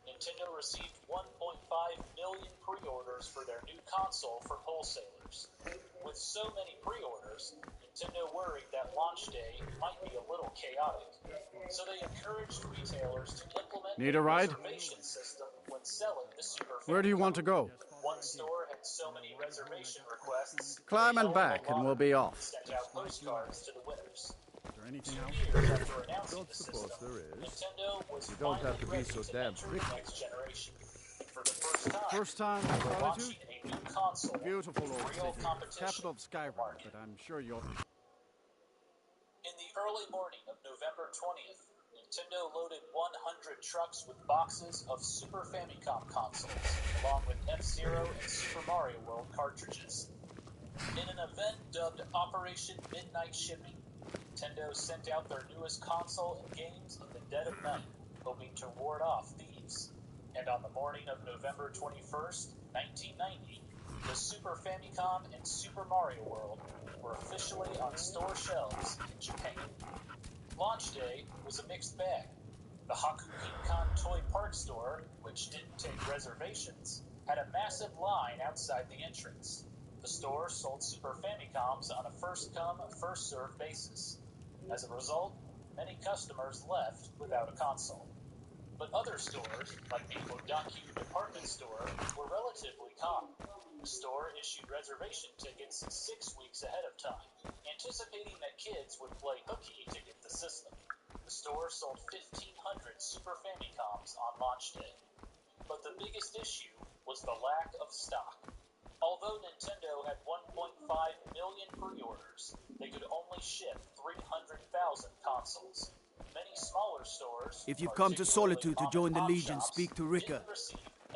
Nintendo received 1.5 million pre-orders for their new console from wholesalers. With so many pre-orders, Nintendo worried that launch day might be a little chaotic. So they encouraged retailers to implement Need a ride? reservation system when selling the Super Famicom. Where do you want to go? One store had so many reservation requests. Climb and back, and we'll be off. Sent out postcards to the winners. Is there anything 2 else? years after announcing the system, there is. Nintendo was You don't have to finally be ready so to damn enter quick. the next generation. And for the first time, in we're solitude? launching a new console Beautiful with old real city, competition capital of in the Skyrim, market. but I'm sure you'll... In the the early morning of November 20th, Nintendo loaded 100 trucks with boxes of Super Famicom consoles, along with F-Zero and Super Mario World cartridges. In an event dubbed Operation Midnight Shipping, Nintendo sent out their newest console and games in the dead of night, hoping to ward off thieves. And on the morning of November 21st, 1990, the Super Famicom and Super Mario World were officially on store shelves in Japan. Launch day was a mixed bag. The Hakuhinkan Toy Park store, which didn't take reservations, had a massive line outside the entrance. The store sold Super Famicoms on a first-come, first-served basis. As a result, many customers left without a console. But other stores, like the Odakyu department store, were relatively calm. The store issued reservation tickets 6 weeks ahead of time, anticipating that kids would play hooky to get the system. The store sold 1,500 Super Famicoms on launch day. But the biggest issue was the lack of stock. Although Nintendo had 1.5 million pre-orders, they could only ship 300,000 consoles. Many smaller stores, If you've come to Solitude to join the Legion, speak to Rika.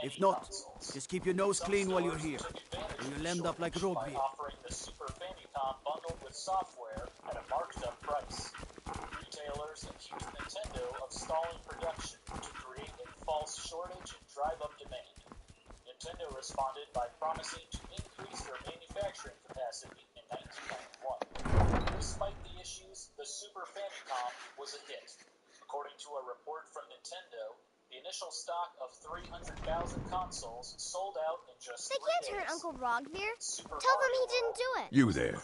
If not, just keep your nose clean while you're here, or you'll end up like Rogvi. Offering the Super Famicom bundled with software at a marked up price. Retailers accused Nintendo of stalling production to create a false shortage and drive up demand. Nintendo responded by promising to increase their manufacturing capacity in 1991. Despite the issues, the Super Famicom was a hit. According to a report from Nintendo, the initial stock of 300,000 consoles sold out in just 3 days. They can't turn Uncle Rogvir. Tell them he didn't do it. You there.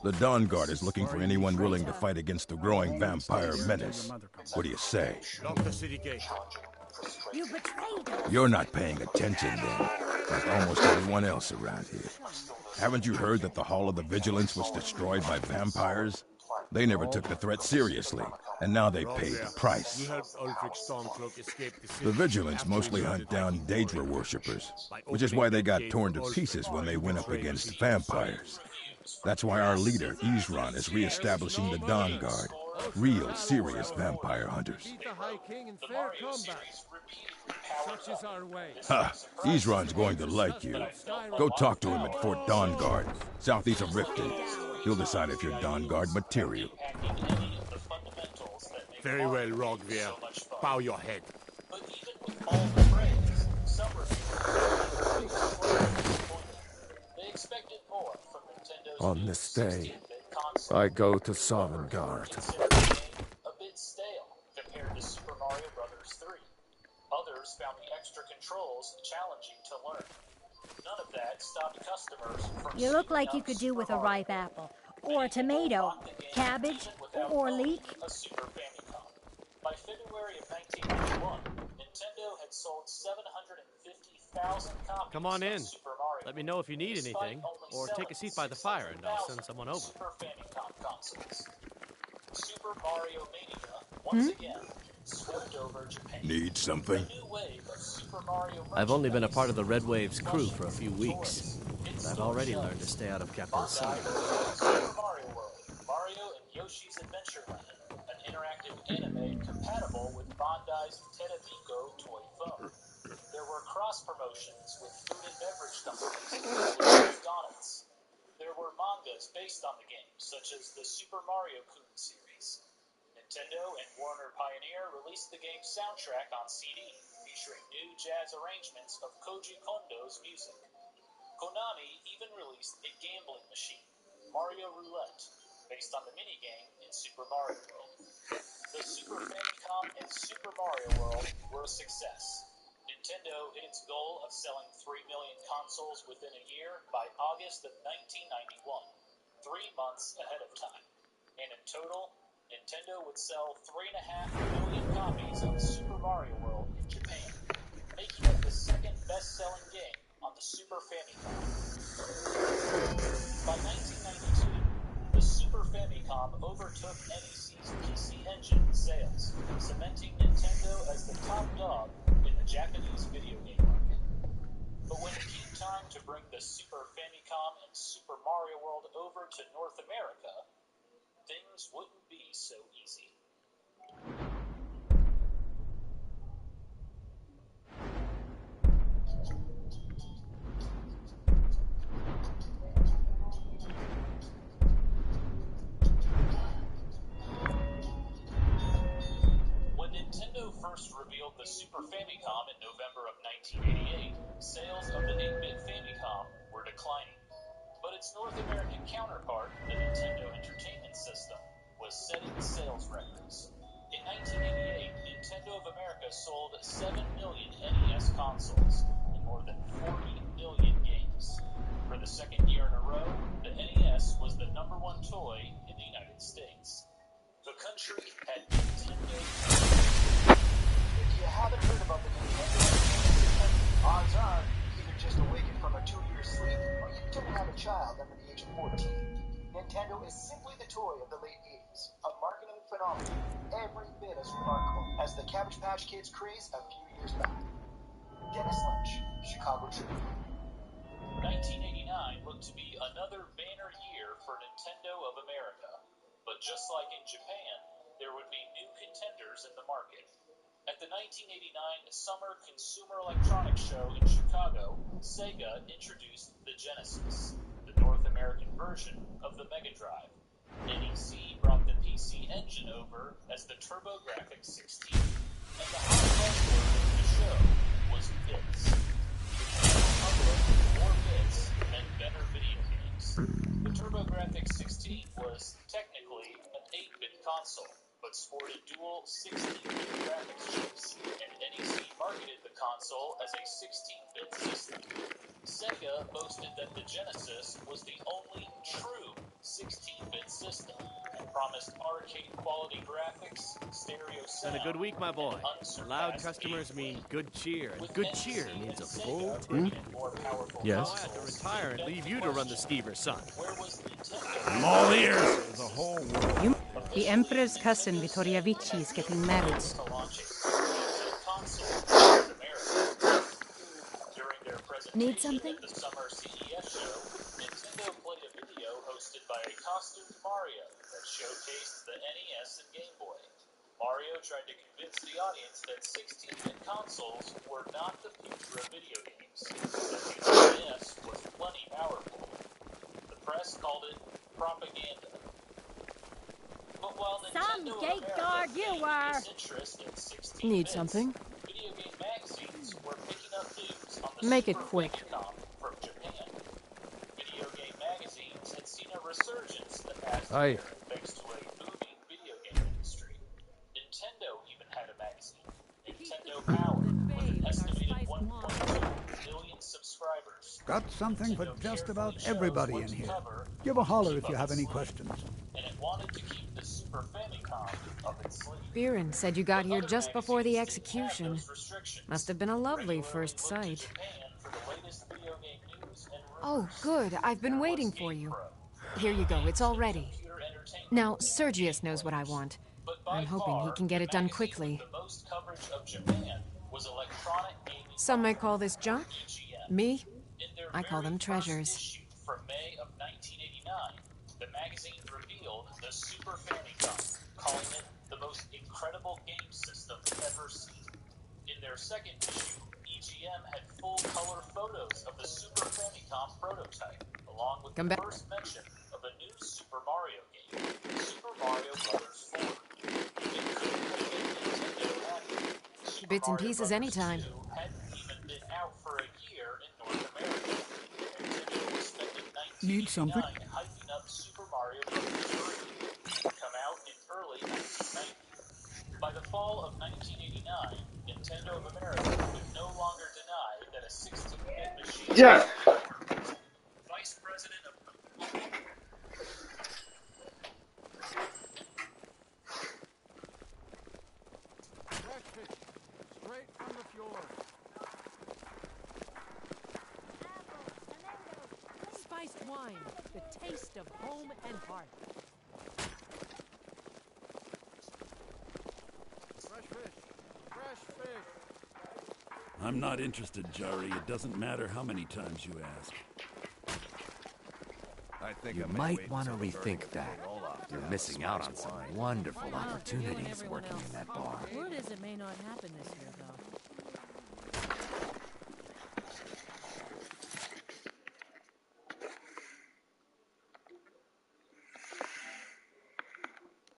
The Dawn Guard is looking for anyone willing to fight against the growing vampire menace. What do you say? Lock the city gate. You betrayed us. You're not paying attention then, like almost everyone else around here. Haven't you heard that the Hall of the Vigilance was destroyed by vampires? They never took the threat seriously, and now they paid the price. You helped Ulfric Stormcloak escape the city. The Vigilance mostly hunt down Daedra worshippers, which is why they got torn to pieces when they went up against vampires. That's why our leader, Isran, is re-establishing the Dawn Guard. Real, serious vampire hunters. Beat the High King in fair combat. Such is our way. Ha! Isran's going to like you. Go talk to him at Fort Dawn Guard, southeast of Riften. He'll decide if you're Dawn Guard material. Very well, Rogvir. Bow your head. But even with all the praise, some they expected more from Nintendo's On this day, I go to Sovngarde. a bit stale compared to Super Mario Bros. 3. Others found the extra controls challenging to learn. None of that stopped customers from You look like you could do with a ripe apple, or a tomato, cabbage, or leek. A Super Famicom. By February of 1991, Nintendo had sold 750,000 copies. Come on in. Of Super Mario. Let me know if you need anything, or take a seat by the fire and I'll send someone over. Super Famicom consoles. Super Mario Mania once again swept over Japan. Need something? A new wave of Super Mario I've only been a part of the Red Wave's crew for a few weeks, but I've already learned to stay out of Captain's sight. Super Mario World, Mario and Yoshi's Adventure Land, an interactive anime compatible with Bandai's Tedabiko toy phone. There were cross-promotions with food and beverage companies, including McDonald's. There were mangas based on the game, such as the Super Mario Kun series. Nintendo and Warner Pioneer released the game's soundtrack on CD, featuring new jazz arrangements of Koji Kondo's music. Konami even released a gambling machine, Mario Roulette, based on the minigame in Super Mario World. The Super Famicom and Super Mario World were a success. Nintendo hit its goal of selling 3 million consoles within a year by August of 1991, 3 months ahead of time. And in total, Nintendo would sell 3.5 million copies of Super Mario World in Japan, making it the second best-selling game on the Super Famicom. By 1992, the Super Famicom overtook NEC's PC Engine in sales, cementing Nintendo as the top dog in the Japanese video game market. But when it came time to bring the Super Famicom and Super Mario World over to North America, things wouldn't be first revealed the Super Famicom in November of 1988, sales of the 8-bit Famicom were declining. But its North American counterpart, the Nintendo Entertainment System, was setting sales records. In 1988, Nintendo of America sold 7 million NES consoles and more than 40 million games. For the second year in a row, the NES was the #1 toy in the United States. The country had Nintendo. If you haven't heard about the Nintendo Entertainment System, odds are you either just awakened from a 2-year sleep or you don't have a child under the age of 14. Nintendo is simply the toy of the late 80s, a marketing phenomenon every bit as remarkable as the Cabbage Patch Kids craze a few years back. Dennis Lynch, Chicago Tribune. 1989 looked to be another banner year for Nintendo of America. But just like in Japan, there would be new contenders in the market. At the 1989 Summer Consumer Electronics Show in Chicago, Sega introduced the Genesis, the North American version of the Mega Drive. NEC brought the PC Engine over as the TurboGrafx-16, and the hot buzzword of the show was bits. More bits meant better video games. The TurboGrafx-16 was technically an 8-bit console, but sported dual 16-bit graphics chips, and NEC marketed the console as a 16-bit system. Sega boasted that the Genesis was the only true 16-bit system, and promised arcade-quality graphics, stereo sound, Had a good week, my boy. Loud customers mean good cheer, and good cheer means a full tank. Yes? I have to retire and leave you to run the skeever, son. I'm all ears. The whole world. The Emperor's cousin, Vittoria Vici, is getting married. Need something? At the summer CES show, Nintendo played a video hosted by a costumed Mario that showcased the NES and Game Boy. Mario tried to convince the audience that 16-bit consoles were not the future of video games, that the NES was plenty powerful. The press called it propaganda. But while Nintendo Some gate guard you were. interest in 16 Need bits, something? video game magazines were picking up news on the Make Super it quick. Famicom from Japan. Video game magazines had seen a resurgence the past year thanks to a booming video game industry. Nintendo even had a magazine, Nintendo Power, with an estimated 1.2 million subscribers. Got something for just about everybody in here. Give a holler if you have any questions. And it wanted to keep the Super Famicom up its sleeve. Biren said you got here just before the execution. Must have been a lovely first sight. Oh, good. I've been waiting for you. Here you go. It's all ready. Now, Sergius knows what I want. I'm hoping he can get it done quickly. Some may call this junk. Me? I call them treasures. From May of 1989, the magazine revealed the Super Famicom, calling it the most incredible game system ever seen. In their second issue, EGM had full-color photos of the Super Famicom prototype, along with the first mention of a new Super Mario game, Super Mario Bros. 4. It couldn't have made Nintendo happy. Bits and pieces anytime. Hadn't even been out for a year in North America. Nintendo was spending Need something? hyping up Super Mario Bros. 3 to come out in early 1990. By the fall of 1989, Nintendo of America would no longer deny that a 16-bit machine Vice President of Straight from the fjord. Spiced wine, the taste of home and heart. Fresh fish. Fresh fish. I'm not interested, Jari. It doesn't matter how many times you ask. You might want to rethink that. You're missing out on some wonderful opportunities working in that bar. Word is it may not happen this year, though.